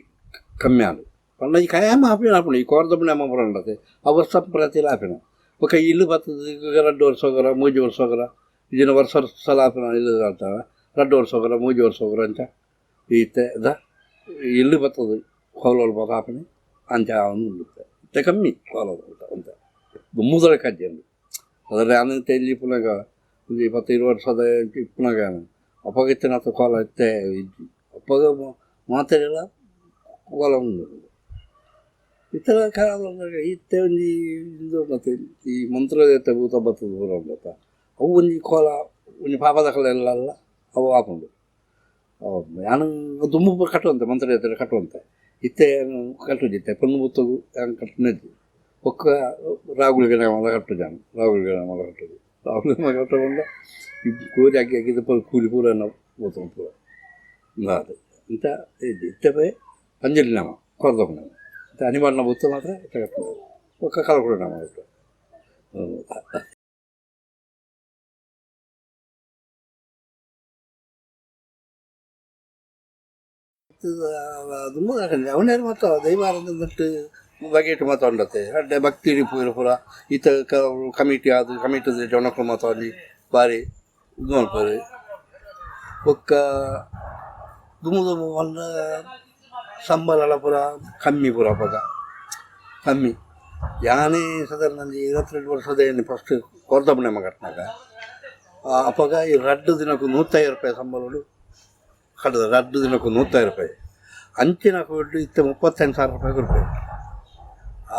కమ్యాలు పండ ఈ కయామ ఆపిన అప్పుడు ఈ కోరదప్పుడు అమ్మపురం ఉండదు అవస్థ ప్రతి ఆపిన ఒక ఇల్లు బతుంది 2 ವರ್ಷೋಗರ 3 ವರ್ಷೋಗರ ಇದನ್ನ ವರ್ಷ ಆಪಿನ ಇಲ್ಲು ಅಂತಾರ 2 ವರ್ಷೋಗರ 3 ವರ್ಷೋಗರ ಅಂತ ಈತೆ ಇಲ್ಲು ಬರ್ತದೆ ಕೋಲೋಳು ಬತ್ತ ಆಪಿನ ಅಂಚ ಅವನು ಉಂಡುತ್ತೆ ಇತ್ತೆ ಕಮ್ಮಿ ಕೋಲೋಳು ಅಂತ ಮುದಲ ಕಜ್ಜಿ ಅಂದು ಅದರ ಅನ್ನ ತೆಲ್ಲಿ ಪುನಗ ಒಂದು 20 ವರ್ಷದ ಪುನಗ ಅಪ್ಪಗಿತ್ತಿನ ಕೋಲ ಇತ್ತೆ ಅಪ್ಪಗ ಮಾತಾಡಿಲ್ಲ ಕೋಲ ಉಂಡು ಇತರ ಕಾಲ ಇತ್ತೆ ಒಂಜಿ ಇದು ಮತ್ತೆ ಈ ಮಂತ್ರದೇವತೆ ಭೂತ ಬರ್ತದೆ ಪೂರ ಉಂಡತ್ತ ಅವು ಒಂಜಿ ಕೋಲ ಒಂಜಿ ಪಾಪದಕಲೆಲ್ಲ ಅವು ಹಾಕೊಂಡು ನಾನು ದುಮ್ಮು ಕಟ್ಟುವಂತೆ ಮಂತ್ರದೇವತೆ ಕಟ್ಟುವಂತೆ ಇತ್ತೆ ಕಟ್ಟುದಿತ್ತೆ ಪಣ್ಣು ಬುತ್ತಗು ಹಂಗೆ ಕಟ್ಟಿನದ್ದು ಒಕ್ಕ ರಾಗುಲಿಗೆ ಮಲ ಕಟ್ಟು ಜಾನು ರಾಗುಲಿಗೆ ಮಲ ಕಟ್ಟುದು ರಾಗುಲಿಗೆ ಮಲ ಕಟ್ಟುಕೊಂಡ ಈ ಕೋರಿ ಹಾಕಿದ್ದು ಕೂಲಿ ಪೂರ ಬೋತ ಪೂರ ಅದು ಇಂಥ ಇತ್ತೆ ಪೈ ಅಂಜಲಿ ನಾಮ ಕೊರದೊಂಡು ಅನಿವಾರ್ಯ ಬುತ್ತ ಮಾತ್ರ ಕಟ್ಟು ಒಕ್ಕ ಕಳ್ಕೊಡ ನಾಮ ತುಂಬ ಅವನೇನು ಮಾತ್ರ ದೈವಾರಂದಟ್ಟು ಬಗೆಟ್ ಮಾತಾಡತ್ತೆ ಅಡ್ಡೆ ಭಕ್ತಿ ಪೂರ ಪೂರ ಈತ ಕಮಿಟಿ ಅದು ಕಮಿಟಿ ಜನಕ್ಕಳು ಮಾತಾಡಿ ಬಾರಿ ಇದು ಮಾಡ್ತಾರೆ ಒಕ್ಕ ದುಮ್ಮು ದುಮ್ಮು ಒಂದು ಸಂಬಳ ಪೂರ ಕಮ್ಮಿ ಪೂರ ಪದ ಕಮ್ಮಿ ಯಾನೇ ಸಾಧಾರಣ 22 ವರ್ಷದ ಏನು ಫಸ್ಟ್ ಕೊರ್ದಪ್ಪಣೆ ಕಟ್ಟಿನಾಗ ಅಪ್ಪಾಗ ಈ 2 ದಿನಕ್ಕೂ 150 ರೂಪಾಯಿ ಸಂಬಳಗಳು ಕಟ್ಟದ 2 ದಿನಕ್ಕೂ 150 ರೂಪಾಯಿ ಅಂಚಿನ ಕೊಟ್ಟು ಇತ್ತೆ 35,000 ರೂಪಾಯಿ ಕೊಡ್ಬೇಕು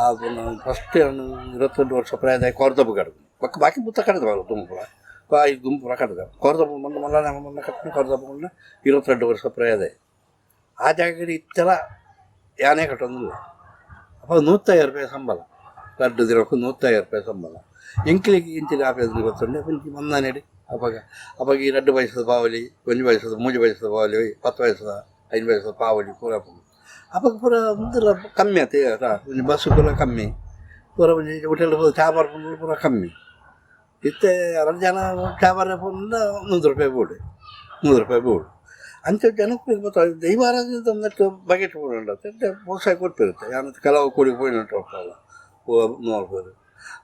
ಅದು ನಾನು ಫಸ್ಟ್ ನಾನು 22 ವರ್ಷ ಪ್ರಾಯದಾಗ ಕೊರ್ದಪ್ಪ ಕಟ್ಟಿದೆ ಬಾಕಿ ಬುತ್ತ ಕಟ್ಟಿದವಲ್ಲ ತುಂಬ ಇದು ದುಂಪುರ ಕಟ್ಟಿದೆ ಕೊರ್ದಪ್ಪ ಮೊನ್ನ ಕಟ್ಟಿನ ಕೊರ್ದಪ್ಪಗಳನ್ನ 22 ವರ್ಷ ಪ್ರಾಯದ ಆ ಜಾಗದಲ್ಲಿ ಇತ್ತೆಲ್ಲ ಯಾನೇ ಕಟ್ಟೋದಿಲ್ಲ ಅಪ್ಪ 150 ರೂಪಾಯಿ ಸಂಬಳ 2 ದಿನಕ್ಕೂ 150 ರೂಪಾಯಿ ಸಂಬಳ ಎಂಕ್ಲಿಗೆ ಇಂಚಿಗೆ ಆಪೇದು ಗೊತ್ತುಂಡೆ ಪಂಚಿ ಮಂದಾನೇಡಿ ಅಪ್ಪಾಗ ಈ 2 ವಯಸ್ಸದ ಪಾವಲಿ 1 ವಯಸ್ಸದ 3 ವಯಸ್ಸದ ಪಾವಲಿ 10 ವಯಸ್ಸದ 5 ವಯಸ್ಸದ ಪಾವಲಿ ಪೂರ ಅಪ್ಪಾಗ ಪೂರ ಮುಂದೆಲ್ಲ ಕಮ್ಮಿ ಆಯ್ತು ಒಂದು ಬಸ್ಸು ಪೂರ ಕಮ್ಮಿ ಪೂರ ಒಂದು ಹೋಟೆಲ್ ಚಾ ಬರ್ಕೊಂಡು ಪೂರ ಕಮ್ಮಿ ಇತ್ತೆ 2 ಜನ ಚಾ ಬರ ಬಂದ 100 ರೂಪಾಯಿ ಬೋರ್ಡು 100 ರೂಪಾಯಿ ಬೋರ್ಡು ಅಂಥ ಜನಕ್ಕೆ ಗೊತ್ತಾಗ ದೈವಾರಾಧನೆ ಒಂದಷ್ಟು ಬಗೆಟ್ ಹೋಗುತ್ತೆ ಪ್ರೋತ್ಸಾಹ ಕೊಡ್ತಿರುತ್ತೆ ಯಾನಂತ ಕೆಲವು ಕೂಡಿ ಹೋಗಿನಟ್ಟು ಹೋಗ್ತಾವಲ್ಲ ನೋಡ್ಬೋದು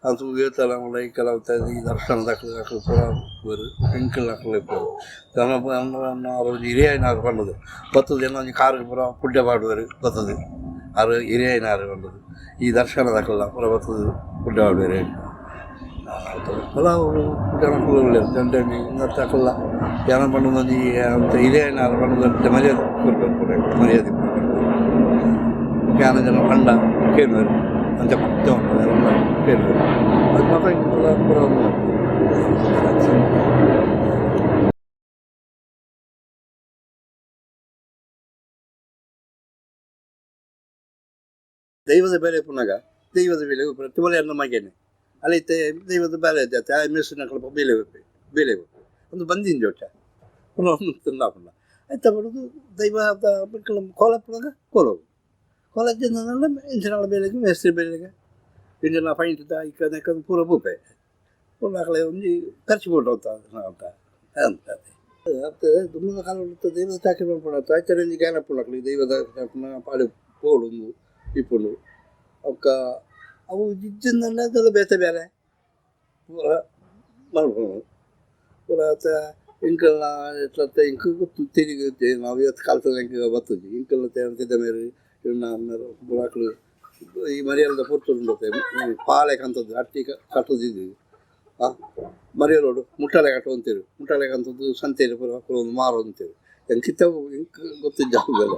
ಅದು ಹೇಳ್ತಾರ ಈ ಕೆಲವು ಈ ದರ್ಶನ ದಾಖಲೆ ಪೂರ ಬೋರು ಎಂಕಲ್ ದಾಖಲೆ ಬೋರು ಅವರು ಹಿರಿಯನಾರು ಬಂದದು 10 ಜನ ಒಂದು ಕಾರು ಪೂರ ಪುಡ್ಡೆ ಮಾಡುವರು ಬರ್ತದೆ ಅವರು ಹಿರಿಯನಾರು ಬಂದದು ಈ ದರ್ಶನ ದಾಖಲ ಪೂರ ಬರ್ತದೆ ಪುಡ್ಡೆ ಮಾಡುವರು ಕೆಲವು ಜನಗಳು ತಂಡೆ ತಗೊಳ್ಳ ಜನ ಬಂದು ಅಂತ ಹಿರಿಯನಾರು ಬಂದು ಮರ್ಯಾದೆ ಕೊಡ್ಬೇಕು ಮರ್ಯಾದೆ ಜ್ಞಾನ ಜನ ಕಂಡ ಕೇಳುವರು ಅಂತ ಎಲ್ಲ ಕೇಳುವರು ಅದು ಮಾತ್ರ ಪೂರ ದೈವದ ಬೆಲೆ ಪುನಗ ದೈವದ ಬೆಲೆ ಪ್ರತಿಭಲೆ ಅನ್ನ ಮಗೇನೆ ಅಲ್ಲೈತೆ ದೈವದ ಬೆಲೆ ಜಾತೆ ಆ ಮೆಸ್ಸಿನ ಕಲ್ಪ ಬೇಲೆ ಬೇಲೆ ಒಂದು ಬಂದಿನ ಜೋಟ ಪುನಃ ಒಂದು ತಿನ್ನಲ್ಲ ಆಯ್ತಾ ಬರೋದು ದೈವ ಮಕ್ಕಳು ಕೋಲ ಪುನಗ ಕೋಲೋದು ಕೋಲ ಜನನೆಲ್ಲ ಇಂಜಿನಾಳ ಬೇಲೆಗೆ ಮೇಸ್ತ್ರಿ ಬೇಲೆಗೆ ಇಂಜಿನ ಪೈಂಟ್ ಇಕ್ಕ ಪೂರ ಬೂಪೆ ಪುನಃ ಒಂದು ಖರ್ಚು ಕೊಟ್ಟು ಅಂತ ಅಂತ ತುಂಬ ಕಾಲ ದೈವದ ಚಾಕಿ ಮಾಡ್ಕೊಳತ್ತು ಆಯ್ತಾರೆ ಜ್ಞಾನ ಪುಣಕ್ಲಿ ದೈವದ ಪಾಡಿ ಪೋಡು ಇಪ್ಪುಂಡು ಅವಕ್ಕ ಅವು ಜಿಜ್ಜಿಂದಲ್ಲ ಅದೆಲ್ಲ ಬೇತೆ ಬೇರೆ ಪೂರ ಮಾಡ್ಕೊಂಡು ಪೂರ ಇಂಕಲ್ನ ಎಟ್ಲತ್ತ ಇಂಕ ಗೊತ್ತು ತಿರುಗಿ ನಾವು ಇವತ್ತು ಕಾಲದಲ್ಲಿ ಇಂಕ ಬರ್ತದೆ ಇಂಕಲ್ನ ತಿದ್ದ ಮೇಲೆ ಇವನ್ನ ಬುಡಾಕ್ಳು ಈ ಮರಿಯಲ್ದ ಪುರ್ತುಂಡುತ್ತೆ ಪಾಲೆ ಕಂತದ್ದು ಅಟ್ಟಿ ಕಟ್ಟುದಿದ್ವಿ ಮರಿಯಲೋಡು ಮುಟ್ಟಾಲೆ ಕಟ್ಟುವಂತೇಳಿ ಮುಟ್ಟಾಲೆ ಕಂತದ್ದು ಸಂತೆಯಲ್ಲಿ ಪೂರ ಒಂದು ಮಾರು ಅಂತೇಳಿ ಎಂಕಿತ್ತವು ಇಂಕ ಗೊತ್ತಿದ್ದ ಜಾಗದಲ್ಲ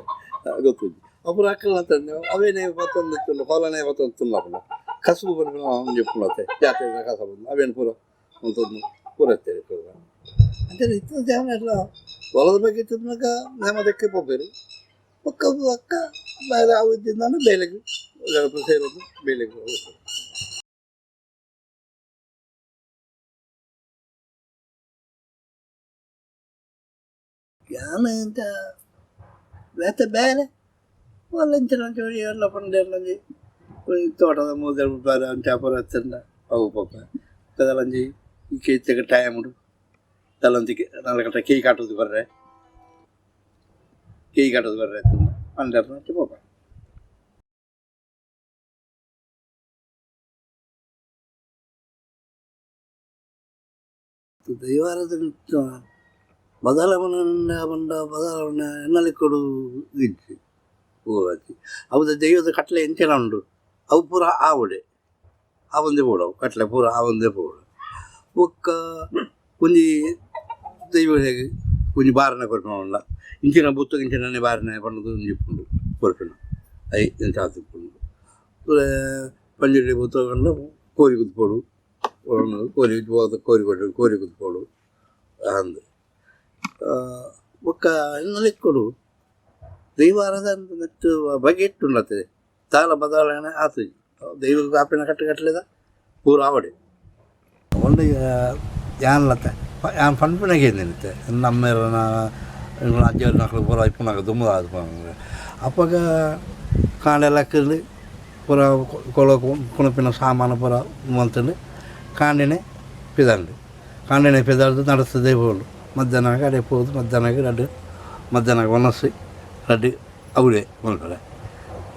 ಗೊತ್ತಿದ್ದು ಅప్పుడు అక్కలంటే అవేనే పోతుంది పొలనే పోతుంది తున్నప్పుడు కసుపు పడిన చెప్పుకున్నతే జాతర కసపు అవేను పూర ఉంటుంది పూర అంటే ఇతర దేవన ఎట్లా వలద ಬಗ್ಗೆ తిన్నాక నెమ్మదిక్కి పోపారు ఒక్క ఒక్క బయలు అవుతుందని బయలుకి సేరదు బయలుకి ಜ್ಞಾನ ಅಂತ ಬೇತೆ ಬೇರೆ ಒಳ್ಳೆಂಚಿನ ಜೋಡಿ ಎಲ್ಲ ಪಂಡೆಲ್ಲಂಜಿ ತೋಟದ ಮೂದಲು ಬಾರ ಚಾಪರ ಹಚ್ಚಂಡ ಅವು ಪಾಪ ಕದಲಂಜಿ ಈ ಕೇಚಕ್ಕೆ ಟೈಮ್ ಉಂಟು ತಲಂಜಿ 4 ಗಂಟೆ ಕೈ ಕಾಟೋದು ಬರ್ರೆ ಪಂಡರ್ನ ಪಾಪ ದೈವಾರಾಧನೆ ಬದಲಾವಣೆ ಬಂದ ಬದಲಾವಣೆ ಎನ್ನಲಿಕ್ಕಡು ಇಜ್ಜಿ ಊರಾಜಿ ಅವದ ದೈವದ ಕಟ್ಲೆ ಎಂಚೆನ ಉಂಡು ಅವು ಪೂರ ಆವಡೆ ಆವಂದೇ ಪೋಡವು ಕಟ್ಲೆ ಪೂರ ಆವಂದೇ ಪೋಡು ಒಕ್ಕ ಒಂಜಿ ದೈವ ಹೇಗೆ ಒಂಜಿ ಬಾರನೆ ಕೊರ್ಪುಂಡ ಇಂಚಿನ ಬುತ್ತಗ ಇಂಚಿನ ಬಾರನೆ ಪಂಡದು ಒಂಜಿಪ್ಪುಂಡು ಕೊರ್ಪಿನ ಐ ಎಂಚ ಆತಿಪ್ಪುಂಡು ಪಂಜುಡಿ ಬುತ್ತಗೊಂಡು ಕೋರಿ ಕುತ್ಪೋಡು ಕೋರಿ ಕೋರಿ ಕೊಟ್ಟು ಕೋರಿ ಕುತ್ಪೋಡು ಅಂದು ಒಕ್ಕ ಎನ್ನಲಿಕ್ಕಡು ದೈವಾರಾಧನೆ ನೆಟ್ಟು ಬಗೆ ಇಟ್ಟುಂಡತೆ ತಾಳ ಬದಲಾವಣೆ ಆತು ದೈವ ಕಾಪಿನ ಕಟ್ಟಲೆದ ಪೂರ ಆವಡೆ ಒಂದು ಯಾನ್ಲತ್ತೆ ಯಾನ್ ಪಂಪಿನಾಗೆ ನಿಂತೆ ನಮ್ಮೇರನ ಅಜ್ಜರ ಮಕ್ಕಳು ಪೂರ ಇಪ್ಪನಾಗ ದುಮ್ಮದ ಆದ ಅಪ್ಪಾಗ ಕಾಂಡೆಲ್ಲ ಹಾಕಿರ್ಲಿ ಪೂರ ಕೊಳ ಕುಣಪಿನ ಸಾಮಾನು ಪೂರ ಮಂತಂಡು ಕಾಂಡೆನೆ ಪಿದಂಡು ಕಾಂಡೆನೆ ಪಿದಾಡ್ದು ನಡೆಸ್ತದೆ ಹೋಳು ಮಧ್ಯಾಹ್ನ ಅಡೆ ಹೋದು ಮಧ್ಯಾಹ್ನಕ್ಕೆ ರಡ್ಡು ಮಧ್ಯಾಹ್ನ ಒಣಸಿ ರಡ್ಡು ಅವಳೆ ಮಲ್ಪರೆ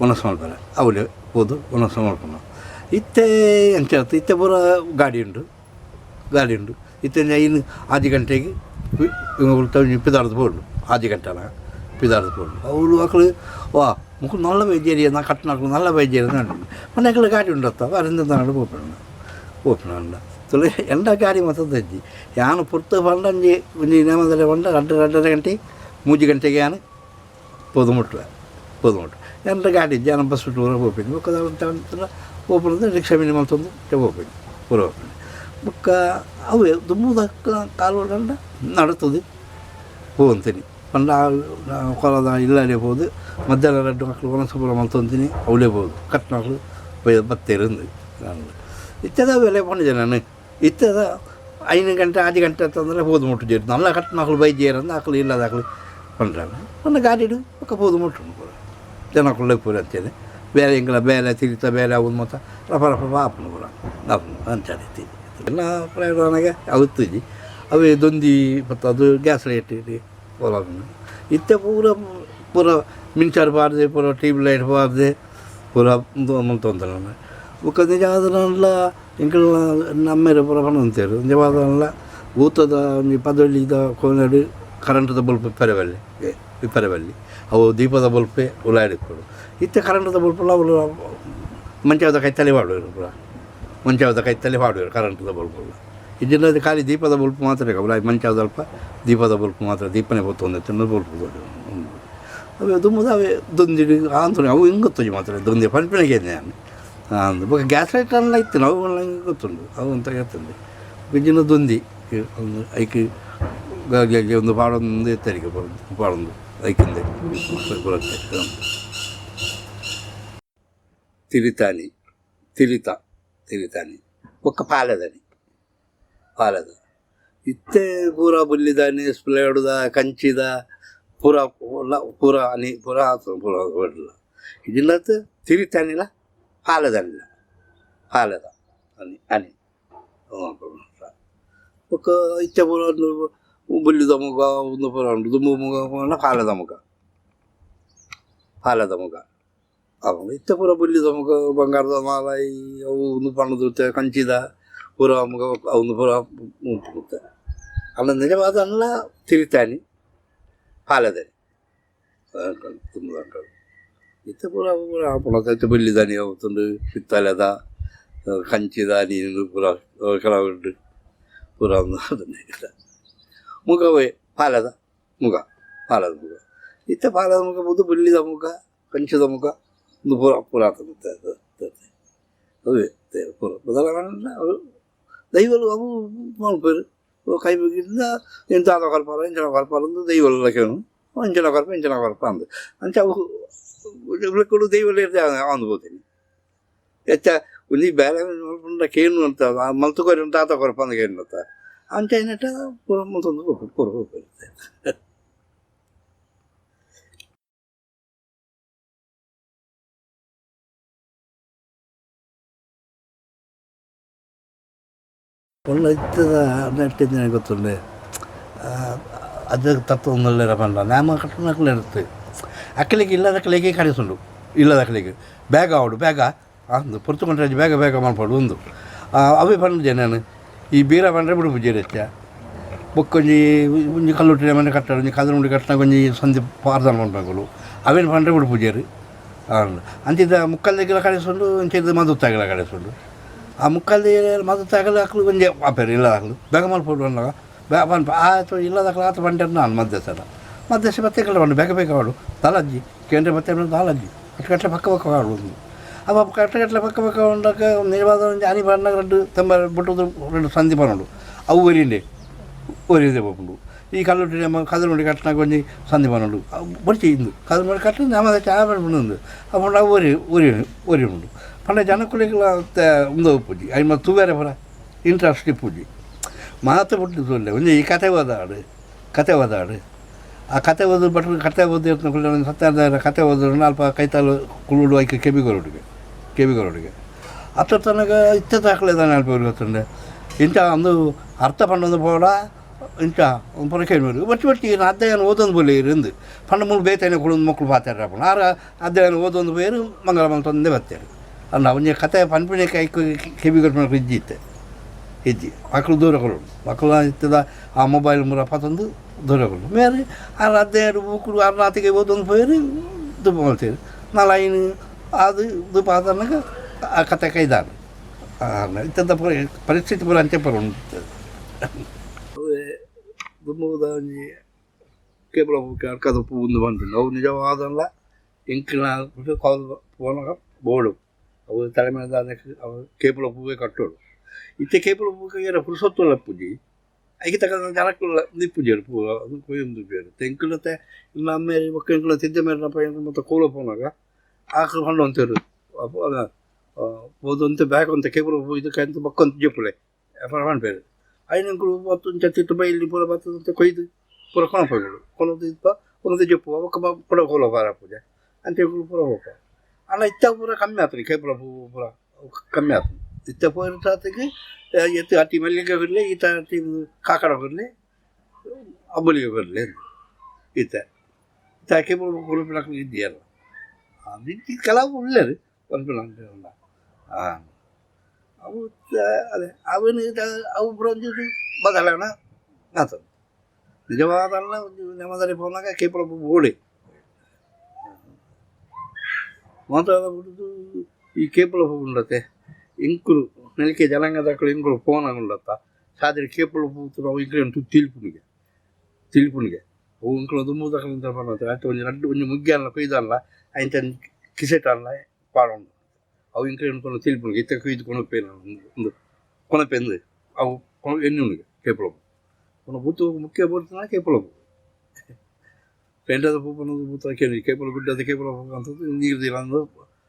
ಒಣಸು ಮಲ್ಪರೆ ಅವಳೆ ಹೋದು ಒಣಸು ಮಲ್ಪನ ಇತ್ತೆ ಎಂತ ಇತ್ತೆ ಪೂರ ಗಾಡಿ ಉಂಟು ಇತ್ತೆ ಇನ್ನು 6 ಗಂಟೆಗೆ ಪಿದಾಡ್ದು పోడు 6 గంటల ಪಿದಾಡ್ದು పోడు ಅವಳು ಮಕ್ಕಳು ವಾ ಮುಕ್ಕು ನಲ್ಲ ವೈದ್ಯರಿ ನಾ ಕಟ್ಟಿನಾಕು ನಲ್ಲ ವೈದ್ಯರಿ ಅಂటుంది మన ఎక్కడ ಗಾಡಿ ఉండొస్తా వారింద నాడు పోపిన తొలి ఎండ ಗಾಡಿ ಮತ್ತು ತಜ್ಜಿ ಯಾನು ಪುರ್ತ ಬಂಡಂಜಿ ಒಂಜಿ ನೇಮದಲ್ಲಿ ಬಂಡ 2 ಗಂಟೆ 3 ಗಂಟೆಗೆ ಯಾನು పొదుముట్ల ಎಂಟ ಗಾಡಿ ಜನ ಬಸ್ ಬಿಟ್ಟು ಊರ పోపింది ఒక పోపింది రిక్షా మినిమం తొంది పోపింది ఊర పోపింది బుక్క అవి దుమ్ము కాలువడంట నడుతుంది పోంతిని పండ కొలದ ಇಲ್ಲೇ ಹೋದು ಮಧ್ಯಾಹ್ನ 2 ಮಕ್ಕಳು ಒಣಸಪುರ ಮಲ್ತೊಂತೀನಿ ಅವಳೇ ಹೋದು ಕಟ್ಮಕ್ಕಳು ಬತ್ತೇರಂದು ಇತ್ತದ ಬೆಲೆ ಪಂಡಿದೆ ನಾನು ಇತ್ತದ 5 ಗಂಟೆ 6 ಗಂಟೆ ಅಂತಂದರೆ ಹೋದು ಮುಟ್ಟಿದ್ದೀರಿ ನಲ್ಲ ಕಟ್ಮಕ್ಕಳು ಬೈಜೇರಂದು ಆಕಳು ಇಲ್ಲದ ಆಕಳು ಪಂಡ್ರಾಗ ನನ್ನ ಗಾಡಿಡು ಪಕ್ಕ ಹೋದು ಮುಟ್ಟು ಜನಕ್ಕಳು ಪೂರ ಅಂತೇನೆ ಬೇರೆ ಇಂಗಳ ಬೇರೆ ತಿರುಗ್ತಾ ಬೇರೆ ಅವ್ನು ಮತ್ತು ರಫ ಆಪನು ಕೂಡ ಆಪನು ಅಂಚಾಡಿ ಎಲ್ಲ ಪ್ರಯಾಣಗೆ ಆಗುತ್ತಿದ್ದಿ ಅವೇ ದೊಂದಿ ಮತ್ತು ಅದು ಗ್ಯಾಸ್ ಲೈಟ್ ಹೊಲ ಇತ್ತೆ ಪೂರ ಮಿಂಚಾರು ಬಾರ್ದೆ ಪೂರ ಟ್ಯೂಬ್ ಲೈಟ್ ಬಾರ್ದೆ ಪೂರ ತೊಂದರೆ ఒక నిజాదనల ఇంకా నమ్మేరు పురపణ అంతారు నిజాదనల ఊతದ ಪದಳಿದ ಕೋನಡು ಕರೆಂಟದ ಬಲ್ಪ್ ವಿಪರವಲ್ಲಿ ಅವು ದೀಪದ ಬಲ್ಪೇ ಉಲಾಡಿಕೊಡು ಇತ್ತೆ ಕರೆಂಟದ ಬಲ್ಪಲ್ಲ ಅವಳು ಮಂಚದ ಕೈತಲೆ ಮಾಡುವರು ಪೂರ ಮಂಚದ ಕೈತಲೆ ಮಾಡುವರು ಕರೆಂಟದ ಬಲ್ಪಲ್ಲ ಇದನ್ನದು ಖಾಲಿ ದೀಪದ ಬಲ್ಪ್ ಮಾತ್ರ ಅವಳ ಮಂಚದ ಅಲ್ಪ ದೀಪದ ಬಲ್ಪ್ ಮಾತ್ರ ದೀಪನೇ ಹೊತ್ತೊಂದು ತಿನ್ನೋ ಬಲ್ಪ್ ಅವೇ ದುಮ್ಮದ ಅವೇ ದೊಂದಿ ಆಂತೋನಿ ಅವು ಹಿಂಗೆ ಗೊತ್ತಜಿ ಮಾತ್ರ ದೊಂದಿ ಪಂಪಿನಾಗೆ ನಾನು ఒక గ్యాస్ లైట్ అలా ఇತ್ತು అవి వాళ్ళకి గుర్తుండు అవి అంతా ఎత్తుంది విజయన దొంది ఐకి ಒಂದು ಪಾಡೊಂದು ಎತ್ತರಿಗೆ ಪಾಡೊಂದು ಐಕಿಂದೆ ತಿರಿತಾನಿ ಒಕ್ಕ ಪಾಲದ ಇತ್ತೆ ಪೂರ ಬುಲ್ಲಿದಾನಿ ಸ್ಪ್ಲೇಡುದ ಕಂಚಿದ ಪೂರ అని ಪೂರ ಒಡ್ಲ ಇದನ್ನತ್ತು ತಿರಿತಾನಿಲ್ಲ పాలద అని ఒక ఇచ్చపుర బుల్లి దమ్ముగ ఉందపుర దుమ్ముగా పాలదమ్ముగ ఇచ్చపుర బుల్లి దమ్ముగ బంగారు దమాల అವು ಒಂದು ಪಣ್ಣು ದೂತೆ ಕಂಚಿದ ಪೂರ ಅಮ್ಮಗ ಒಂದು ಪೂರ ಮುಂಪುತ್ತೆ ಅಲ್ಲ ನಿಜವಾದಲ್ಲ ತಿರಿತಾನಿ ಪಾಲదని ತುಂಬ ಅಂటాడు ಇತ್ತೆ ಪೂರ ಪುನಃ ಬುಲ್ಲಿದಾನಿ అవుతుంది పిత్తలದ కంచిದ ನೀನು ಪೂರ ಕೆಲವುಂಟು ಪೂರ ಅದನ್ನೇ ಮುಗವೇ ಪಾಲದ ಮುಗ ಇತ್ತೆ ಪಾಲದ ಮುಗ ಬುದು ಬುಲ್ಲಿದ ಮುಗ ಕಂಚಿದ ಮುಗ ಒಂದು ಪೂರ ಅವೇ ಪೂರ ಬದಲಾವಣೆ ದೈವಲು ಅವು ಮಾಡ್ಪೇರು ಕೈ ಮುಗಿದ ಎಂತ ಕೊಲ್ಪಾರ ಇಂಚನ ಕೊಲ್ಪಾರ ಅಂದು ದೈವಲಕ್ಕೇನು ಇಂಚನ ಕೊಲ್ಪ ಅಂದು ಅಂಚ ಅವು ಕೂಡ ದೈವలు ಅಂದ್ಬೋತೀನಿ ಹೆಚ್ಚ ಒಂದು ಬೇರೆ ಕೇನು ಅಂತ ಮಲ್ತುಕೊರಿ ಅಂತ ಆತ ಕೊರಪಂದ ಕೇನು ಅಂತ ಅಂಚ ಏನಟ್ಟ ಪೂರ ಮತ್ತೊಂದು ಪೂರ ಹೋಗ್ಬಿಡುತ್ತೆ ಒಳ್ಳೆ ಇತ್ತದ ನೆಟ್ಟಿದ್ದು ನನಗೆ ಗೊತ್ತುಂಡೆ ಅದು ತತ್ವ ಒಂದೊಳ್ಳೆ ಪಂಡ ನ್ಯಾಮ ಕಟ್ಟಣಕ್ಕೂ ಇರುತ್ತೆ ಅಕ್ಕಲಿಗೆ ಇಲ್ಲದ ಕಲೆಗೆ ಕಳಿಸುಂಡು ಇಲ್ಲದ ಕಲೆಗೆ ಬೇಗ ಅಂದು ಪುರ್ತುಕೊಂಡ್ರೆ ಬೇಗ ಮಾಡ್ಬೋದು ಒಂದು ಅವೇ ಬಂದಿದ್ದೆ ನಾನು ಈ ಬೀರ ಬಂದರೆ ಬಿಡು ಬುಜ್ಜಿ ಹೆಚ್ಚ బొక్కొంజి ఉంజి కల్లుట్టి ఏమైనా కట్టాడు ఉంజి కథలు ఉండి కట్టినా కొంచెం సంధి పారదాలు ఉంటారు అవేం పంట కూడా పూజారు అంతే ముక్కల దగ్గర కడేస్తుండు ఇంకేదో మద్దతు తగల కడేస్తుండు ఆ ముక్కల దగ్గర మద్దతు తగల అక్కడ కొంచెం ఆపారు ఇళ్ళ దాకలు బెగమల పోటీ ఉండగా ఇళ్ళ దాకా ఆత పంట మధ్యస్తాడు మధ్యస్థ బತ್ತೆ ఇక్కడ వాడు బెగబెగవాడు తాళజ్జి కేంద్ర బತ್ತೆ తాళజ్జి అట్లా పక్క పక్క వాడు ఉంది అవి కట్టగట్ల పక్క పక్క ఉండక నిర్వాదం నుంచి అని పడిన 2 సంధి పనుడు అవి ఒరిండే ఒరిదే పోకుండా ఈ కల్లుంటి కథలు ఉండి కట్టినా కొంచెం సంధి పనుడు పొడిచింది కథలు ఉండి కట్టింది ఆమె చాలా పడి ఉంది అప్పుడు ఒరి ఉండు పండ జనకులకి ఉందో పూజి అవి మా తూవేరే పరా ఇంట్రెస్ట్ పూజి మాత పుట్టి చూడలే ఉంది ఈ కథ వదాడు ఆ ಕತೆ ಓದು ಬಟ್ರು ಕತೆ ಓದಿ ಸತ್ಯಾದ ಕತೆ ಓದಿದ್ರು ನಾಲ್ಪ ಕೈತಾಲು ಕುಳುಡು ಐಕೆ ಕೆಬಿಗರೋಡಿಗೆ ಅತ್ತ ತನಕ ಇತ್ತ ದಾಖಲೆದಾನೆ ಅಲ್ಪವ್ರಿಗೆ ಗೊತ್ತಂಡೆ ಇಂಥ ಒಂದು ಅರ್ಥ ಪಂಡೊಂದು ಪೋಡ ಇಂಥ ಒಂದು ಪೊರಕೇನು ಬಟ್ಟಿ ಈಗ ಅಧ್ಯಯನ ಓದೊಂದು ಬೋಲಿ ಇருந்து ಪಂಡ ಮೂರು ಬೇತೇನೆ ಕುಳಿದು ಮಕ್ಕಳು ಪಾತಾರ ಆರ ಅಧ್ಯಯನ ಓದೊಂದು ಬೇರು ಮಂಗಳ ತಂದೆ ಬರ್ತಾರೆ ಅಲ್ಲ ಅವನಿಗೆ ಕತೆ ಪನ್ಪಿಣೆ ಕೈ ಕೆಬಿಗಟ್ಟು ಇಜ್ಜಿ ಮಕ್ಕಳು ದೂರ ಕೊಡೋದು ಮಕ್ಕಳು ಇತ್ತದ ಆ ಮೊಬೈಲ್ ಮುರ ಪತ್ತೊಂದು ದೂರ ಕೊಡೋದು ಮೇರೆ ಆ ಅಧ್ಯಯನ ಬುಕ್ಕಳು ಅರ್ನಾತಿಗೆ ಓದೊಂದು పోయి ದುಪ್ಪ ಮಾಡ್ತಾರೆ ನಾಳೆ ಅದು ದುಪ್ಪ ಆದನಾಗ ಆ ಕತೆ ಕೈದಾನು ಇಂಥ ಪರಿಸ್ಥಿತಿ ಪೂರ ಅಂತೆ ಪರ ఉంటుంది ದುಮ್ಮದ ಕೇಬಲ್ ಅರ್ಕದ ಪೂಂದು ಬಂದಿಲ್ಲ ಅವು ನಿಜವಾದಲ್ಲ ಎಂಕಿನ ಪೋನಾಗ ಬೋರ್ಡು ಅವು ತಲೆ ಮೇಲೆ ಅವು ಕೇಬಲ್ ಪೂವೇ ಕಟ್ಟೋಡು ಇತ್ತೆ ಕೇಬಲ್ ಪೂಗೆ ಪುರುಸೊತ್ತುಲ್ಲ ಪೂಜಿ ಐಕೆ ತಗೊಂಡು ಜನಕ್ಕಲ್ಲ ನಿಪ್ಪುಜರು ಪೂರ ಅದು ಕೊಯ್ಯೊಂದು ಬೇರೆ ತೆಂಕುಲತ್ತೆ ಇಲ್ಲ ಅಮ್ಮೇರಿ ಮಕ್ಕಳ ತಿದ್ದ ಮೇಲೆ ಮತ್ತು ಕೋಲ ಪೋನಾಗ ಆಕಳು ಹಣ್ಣು ಅಂತೇರು ಓದಂತೆ ಬ್ಯಾಗ್ ಅಂತ ಕೇಬಲ್ ಇದಕ್ಕಂತ ಮಕ್ಕೊಂತ ಜಪ್ಪುಳೆ ಪೇರು ಐನಂಕಳು ಮತ್ತೊಂದು ತಿಟ್ಟು ಬೈಲಿ ಪೂರ ಬರ್ತದಂತೆ ಕೊಯ್ದು ಪೂರ ಕೊಣಪಗಳು ಕೊನದು ಇಪ್ಪ ಕೊನದು ಜಪ್ಪು ಅವಕ್ಕೆ ಪುಡ ಕೋಲ ಬಾರ ಪೂಜೆ ಅಂತೇಳಿ ಪೂರ ಹೋಗ ಅಲ್ಲ ಇತ್ತ ಪೂರ ಕಮ್ಮಿ ಆತ್ರಿ ಕೇಬಲ್ ಪೂರ ಕಮ್ಮಿ ಆತು ಇತ್ತ ಪೂರ ತಾತಿಗೆ ಎತ್ತು ಅತಿ ಮಲ್ಲಿಗೆ ಬರಲಿ ಈತ ಅತಿ ಕಾಕಡ ಬರಲಿ ಅಬ್ಬಲಿಗೆ ಬರಲಿ ಈತ ಈತ ಕೇಬಲ್ ಕೊಲಪಿಳಕ್ಕೆ ಇದೆಯಲ್ಲ ಅದು ಕೆಲವು ಒಳ್ಳೆಯದು ಕೊಲಪಿಳ ಅವು ಅದೇ ಅವನು ಅವು ಬರೋದು ಬದಲಾವಣೆ ಆತದು ನಿಜವಾದಲ್ಲ ಒಂದು ನೆಮ್ಮದಲ್ಲಿ ಪೋನಾಗ ಕೇಪಲ ಓಡಿ ಮಾತಾಡಬಿಡುದು ಈ ಕೇಪಲ ఉండతే ఇంకులు నెలకి జలంగదక్కలు ఇంకులు ఫోన్ ఉండత సాదిరి కేపల పూతులు అವು ఇంకులు ತಿಳಿಪುಣಿಗೆ ಅವು ಇಂకులు ದುಮ್ಮುದಕ್ಕಲು ಅಂತ ಬರ್ತದೆ ಅಷ್ಟು ಒಂದು ರಡ್ಡು ಒಂದು ಮುಗ್ಗಿ ಅಲ್ಲ ಕೊಯ್ದಲ್ಲ ಆಯ್ತ ಕಿಸೆಟ್ ಅಲ್ಲ ಪಾಡೋಣ ಅವು ಇಂకులు ಇಂಕೊಂಡು ತಿಳಿಪುಣಿಗೆ ಇತ್ತ ಕೊಯ್ದು ಕೊಣಪೇನು ಒಂದು ಕೊಣಪೆಂದು ಅವು ಎಣ್ಣುಣಿಗೆ ಕೇಪಲ ಕೊನ ಬೂತು ಮುಖ್ಯ ಬರ್ತನ ಕೇಪಲ ಪೆಂಡದ ಪೂ ಬನ್ನದು ಬೂತ ಕೇಪಲ ಗುಡ್ಡದ ಕೇಪಲ ಅಂತದ್ದು ನೀರ್ದಿಲ್ಲ ಅಂದು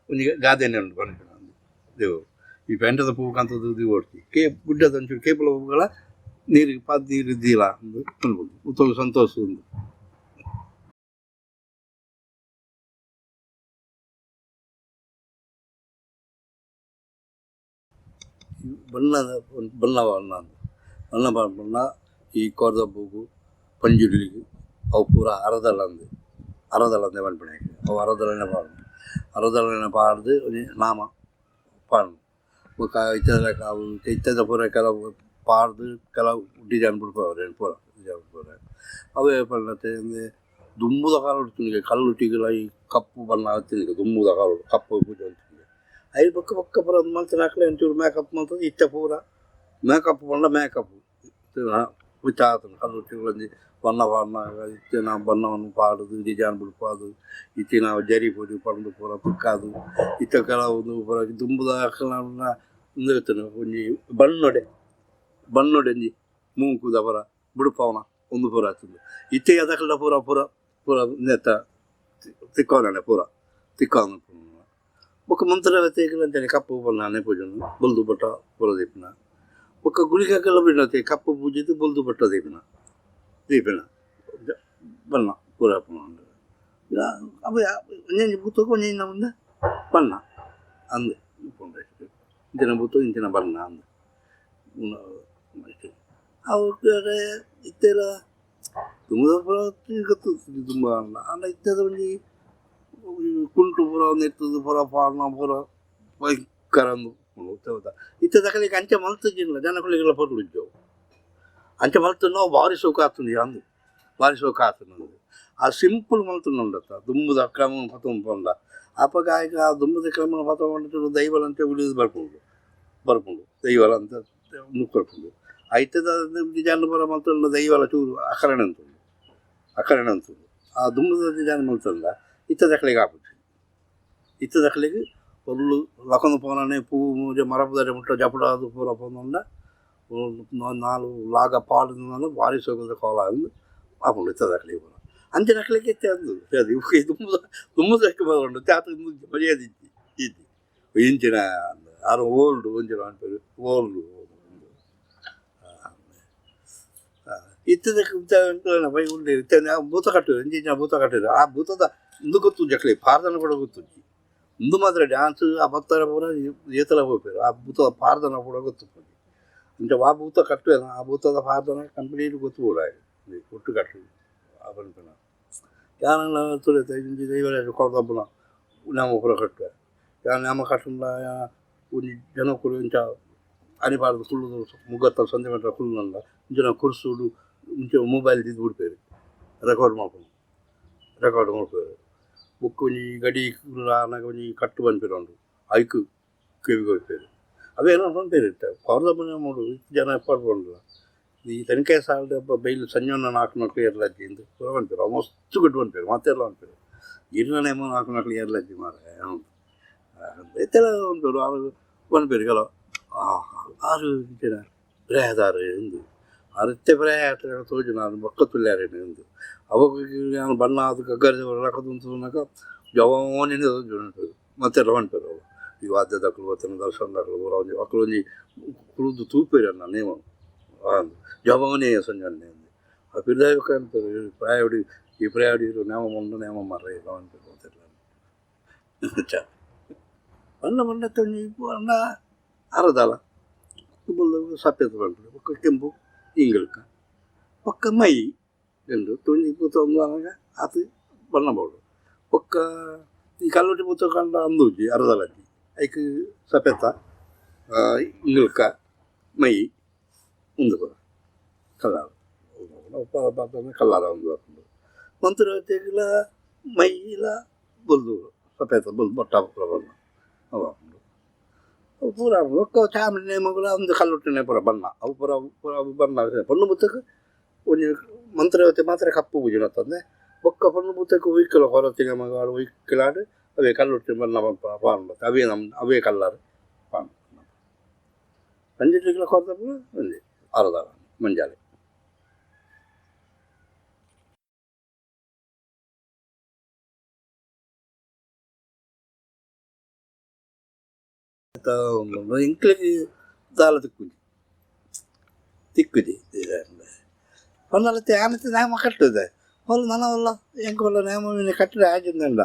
ಒಂದು ಗಾದೆನೆ ಉಂಟು ಬನ್ನಿ ದೇವರು ಈ ಪೆಂಡದ ಪೂ ಕಾಂತದ್ದು ಇದು ಓಡ್ತಿ ಗುಡ್ಡದ ಒಂಚೂರು ಕೇಪಲ ಹೂಗಳ ನೀರಿಗೆ ಪಾದ ನೀರು ಇದ್ದಿಲ್ಲ ಅಂದು ಅನ್ಬೋದು ಉತ್ತಮ ಸಂತೋಷ ಒಂದು ಬಣ್ಣದ ಬಣ್ಣ ಈ ಕೋರ್ದ ಬೂಗು ಪಂಜುರ್ಲಿಗೆ ಅವು ಪೂರ ಅರದಲ್ಲಂದೆ ಮನ್ಪಣೆ ಅವು ಅರದಲ್ಲನೆ ಪಾಡ್ದು ನಾಮ ಪಾಡು ಅವು ಇತ್ತದ ಪೂರ ಕೆಲವು ಪಾಡ್ದು ಕೆಲವು ಡಿಸೈನ್ ಬಿಡ್ಕೋವ್ರೆ ಪೂರ ಡಿಸೈನ್ ಪೂರ ಅವೇ ಪಣ್ಣತೆ ಅಂದರೆ ದುಂಬುದ ಕಾಲು ಉಡ್ತೀನಿ ಕಲ್ಲುಟ್ಟಿಗೆಲ್ಲ ಈ ಕಪ್ಪು ಬಣ್ಣ ಹತ್ತೀನಿ ದುಂಬುದ ಕಾಲು ಕಪ್ಪು ಪೂಜೆ ಅಂತೀನಿ ಐದು ಪಕ್ಕ ಪೂರ ಮಲ್ತಿನ ಹಾಕಲಿ ಒಂಚೂರು ಮೇಕಪ್ ಮಾಡ್ತದೆ ಇತ್ತ ಪೂರ ಮೇಕಪ್ ಬಂಡ ಮೇಕಪ್ ಹುಚ್ಚಾತನು ಕಲ್ಲುಟ್ಟಿಗಳಲ್ಲಿ ಬಣ್ಣ ಇತ್ತಿನ ಬಣ್ಣವನ್ನು ಪಾಡುದು ಡಿಸೈನ್ ಬಿಡ್ಕೋದು ಇತ್ತಿನ ಜರಿ ಪುಡಿ ಪಂಡು ಪೂರ ಪಿಕ್ಕಾದು ಇತ್ತ ಕೆಲವೊಂದು ಪೂರ ದುಂಬುದ ಹಾಕಲನ್ನ ಒಂದಿರ್ತಾನೆ ಒಂಜಿ ಬಣ್ಣೊಡೆ ಒಂಜಿ ಮೂಂಕುದ ಪೂರ ಬಿಡುಪವನ ಒಂದು ಪೂರ ಆಗ್ತದೆ ಇತ್ತೆ ಅದಕ್ಕೆಲ್ಲ ಪೂರ ನೆತ್ತ ತಿಕ್ಕೋನೆ ತಿಕ್ಕೋನ ఒక మంత్ర వ్యతిరేకంటే కప్పు పన్నానే పూజను బొల్దు బట్ట పూర దీపిన ఒక గుళికల బిడ్డతే కప్పు పూజితే బొల్దు బట్ట దీపిన బన్న పూర అవి నేను బుత్తకు నేను ఉందా బన్న అందు ఇంటిన బుత్తు ఇంటిన బన్న అందు ಅವ್ರ ಇತ್ತೆಲ್ಲ ತುಂಬ ಗೊತ್ತು ತುಂಬ ಅಲ್ಲ ಇತ್ತದ ಒಂದು ಕುಂಟು ಪೂರ ಒಂದು ಇರ್ತದೆ ಪೂರ ಪಾರ್ನ ಪೂರ ಭಯಂಕರ ಇತ್ತದ ಕಲಿಗೆ ಅಂಚೆ ಮಲ್ತಿದ್ದಿಲ್ಲ ಜನಗಳಿಗೆಲ್ಲ ಪೊರ್ಲಿದ್ದೆವು ಅಂಚೆ ಮಲ್ತುನ್ನ ಭಾರಿ ಸೌಕ ಆಗ್ತದೆ ಅಂದು ಭಾರಿ ಸೌಕ ಆಗ್ತದೆ ಆ ಸಿಂಪಲ್ ಮಲ್ತುನ್ನ ಉಂಡತ್ತ ದುಂಬುದ ಕ್ರಮ ಪತೊಂಡ ಅಪ್ಪಗ ಈಗ ಆ ದುಂಬುದ ಕ್ರಮ ಪತೊಂಡು ದೈವಲಂತೆ ಉಳಿದು ಬರ್ಕೊಂಡು ದೈವಲ ಅಂತ ನುಕ್ಕೊಳ್ಕೊಂಡು ಐತದ ಜನ ಬರ ಮಲ್ತುಂಡ ದೈವಲ ಚೂರು ಅಕರಣ ಅಂತುಂಡು ಆ ದುಂಬುದ ಜನ ಮಲ್ತಂದ ಇತ್ತ ದಕ್ಕಲಿಗೆ ಆಪುಜಿ ಇತ್ತ ದಕ್ಕಲಿಗೆ ಒಳ್ಳು ಲಕೊಂದು ಪೋನೇ ಪೂ ಮೂಜೆ ಮರಪುದರೆ ಮುಟ್ಟ ಜಪಡ ಅದು ಪೂರ ಪೋಂದ ನಾಲ್ಕು ಲಾಗ ಪಾಲು ಭಾರಿ ಸೋಗದ ಕೋಲ ಅಂದು ಆಪುಂಡು ಇತ್ತ ದಕ್ಕಲಿಗೆ ಪೂರ ಅಂಚೆ ದಕ್ಕಲಿಗೆ ಎತ್ತೆ ಅಂದು ಅದು ದುಮ್ಮದಕ್ಕೆ ಬರೋಂಡು ತ್ಯಾತ ಮರ್ಯಾದಿದ್ದಿ ಇದ್ದಿ ಇಂಚಿನ ಆರು ಓಲ್ಡು ಒಂಚಿನ ಅಂಟರು ಓಲ್ಡು ಇತ್ತದ ಬೈ ಉಂಡೆ ಭೂತ ಕಟ್ಟಿದ್ರು ಇಂಚಿನ ಭೂತ ಕಟ್ಟಿದ್ರು ಆ ಭೂತದ ಮುಂದೆ ಗೊತ್ತು ಜಕ್ಲಿ ಪಾರ್ದನ ಕೂಡ ಗೊತ್ತು ಮುಂದೆ ಮಾತ್ರ ಡ್ಯಾನ್ಸ್ ಆ ಭಕ್ತರ ಪೂರ ಏತಲ ಹೋಗ್ತಾರೆ ಆ ಭೂತದ ಪಾರ್ದನ ಕೂಡ ಗೊತ್ತು ಇಂಚ ಆ ಭೂತ ಕಟ್ಟುವೇನ ಆ ಭೂತದ ಪಾರ್ದನ ಕಂಪ್ಲೀಟ್ ಗೊತ್ತು ಕೂಡ ಒಟ್ಟು ಕಟ್ಟು ಆ ಬಂಪನ ಯಾನೆಲ್ಲ ತುಳಿತ ಇಂಚಿ ದೈವರಾಜ ಕೊರದಬ್ಬನ ನಾಮ ಪೂರ ಕಟ್ಟುವೆ ಯಾನ ನಾಮ ಕಟ್ಟುಂಡ ಒಂಜಿ ಜನ ಕೂಡ ಇಂಚ ಅನಿಪಾರ್ದು ಕುಳ್ಳುದು ಮುಗ್ಗತ್ತ ಸಂಜೆ ಗಂಟೆ ಕುಳ್ಳುನಲ್ಲ ಇಂಚಿನ ಕುರ್ಸುಡು ಇಂಚ ಮೊಬೈಲ್ ತಿದ್ದು ಬಿಡ್ಪೇರು ರೆಕಾರ್ಡ್ ಮಾಡ್ಕೊಂಡು ಬುಕ್ ಒಂಜಿ ಗಡಿ ಆನಾಗ ಒಂಜಿ ಕಟ್ಟು ಬಂದ್ಪೇರು ಐಕು ಕಿವಿಗೆ ಹೋಗ್ಪೇರು ಅವೇನೋ ಬಂದ್ಪೇರು ಇರ್ತಾರೆ ಕೊರದಬ್ಬನ ನೋಡು ಜನ ಪಡ್ಕೊಂಡ್ರ ಈ ತನಿಖೆ ಸಾಲದ ಬೈಲು ಸಂಜೆನ ನಾಲ್ಕು ಏರ್ಲಜ್ಜಿ ಅಂತ ಪೂರ ಬಂದ್ಪೇರು ಮಸ್ತು ಗಟ್ಟು ಬಂದ್ಪೇರು ಮತ್ತೆಲ್ಲ ಬಂದ್ಪೇರು ಇರ್ನೇ ನಾಲ್ಕು ಏರ್ಲಜ್ಜಿ ಮಾರ ಎತ್ತೆಲ್ಲ ಬಂದ್ಪೇರು ಆರು ಬಂದ್ಪೇರು ಕೆಲವು ಆರು ಜನ ಪ್ರಯಾದಾರ ಎಂದು ಅರತ್ತೆ ಪ್ರಯಾತ ತೋಜು ನಾನು ಬಕ್ಕ ತುಲ್ಯಾರೇನು ಎಂದು ಅವಾಗ ನಾನು ಬಣ್ಣ ಅದು ಕಗ್ಗರಿದ ರಕದುಂತುನಾಗ ಜವಾನಿನ ಮತ್ತೆ ರವಂಟರು ಅವು ಈ ವಾದ್ಯ ದಾಖಲು ವತನ ದರ್ಶನ ದಾಖಲು ಬರೋ ಅಕ್ಕಳೊಂಜಿ ಕುಳಿದು ತೂಪೇರಿ ಅನ್ನ ನೇಮ ಜವಾನೇ ಸಂಜನೆ ಎಂದು ಆ ಪಿರ್ದಾಯಕ ಅಂತಾರೆ ಪ್ರಾಯಡಿ ಈ ಪ್ರಾಯಡಿರು ನೇಮ ಮುಂದೆ ನೇಮ ಮರ ರವಂಟರು ಅಂತೆಲ್ಲ ಬಣ್ಣ ತಂಜಿ ಬಣ್ಣ ಅರದಲ್ಲ ಸಪ್ಪೆದು ಬಂತು ಒಕ್ಕ ಕೆಂಪು ಇಂಗಲ್ಕ ಒಕ್ಕ ಮೈ ಎಂದು ತುಂಜಿ ಪೂತೊಂದು ಅನಾಗ ಅದು ಬಣ್ಣ ಬೋಡು ಒಕ್ಕ ಈ ಕಲ್ಲೊಟ್ಟಿ ಪೂತ ಕಂಡ ಅಂದೂಜಿ ಅರದಲಜ್ಜಿ ಐಕ್ ಸಪೆತ ಇಂಗಲ್ಕ ಮೈ ಮುಂದೆ ಬರ ಕಲ್ಲಾರ ಕಲ್ಲಾರ ಒಂದು ಬರ್ಕೊಂಡು ಮಂತ್ರ ತೆಗಿಲ ಮೈ ಇಲ್ಲ ಬಲ್ದು ಸಪೆತ ಬಲ್ದು ಬೊಟ್ಟ ಬಣ್ಣ ಅವ ಪೂರ ಒಕ್ಕ ಚಾಮನೆ ಮಗಳ ಒಂದು ಕಲ್ಲೊಟ್ಟಿನ ಪೂರ ಬಣ್ಣ ಅವು ಪೂರ ಬಣ್ಣ ಪಣ್ಣು ಬುತ್ತಕ್ಕೆ ಒಂಜಿ ಮಂತ್ರವತೆ ಮಾತ್ರ ಕಪ್ಪು ಬುಜಿನ ತಂದೆ ಒಕ್ಕ ಪಣ್ಣು ಬುತ್ತಕ್ಕೆ ಉಯ್ಕಲ ಹೊರತಿನ ಮಗ ಉಯ್ಕಲಾಡು ಅವೇ ಕಲ್ಲೊಟ್ಟಿನ ಬಣ್ಣ ಪಾಂಡ ಅವೇ ಅವೇ ಕಲ್ಲಾರು ಪಾಂಡ ಅಂಜಲಿಗಳ ಕೊರತ ಪೂರ ಒಂದೇ ಅರ್ಧ ಮಂಜಾಲೆ ఇంట్లోకి దాల తిక్కుది వాళ్ళ తేనైతే నేమ కట్టుది వాళ్ళు మన వల్ల ఇంక వాళ్ళ నేమ కట్టడి ఆగిందండ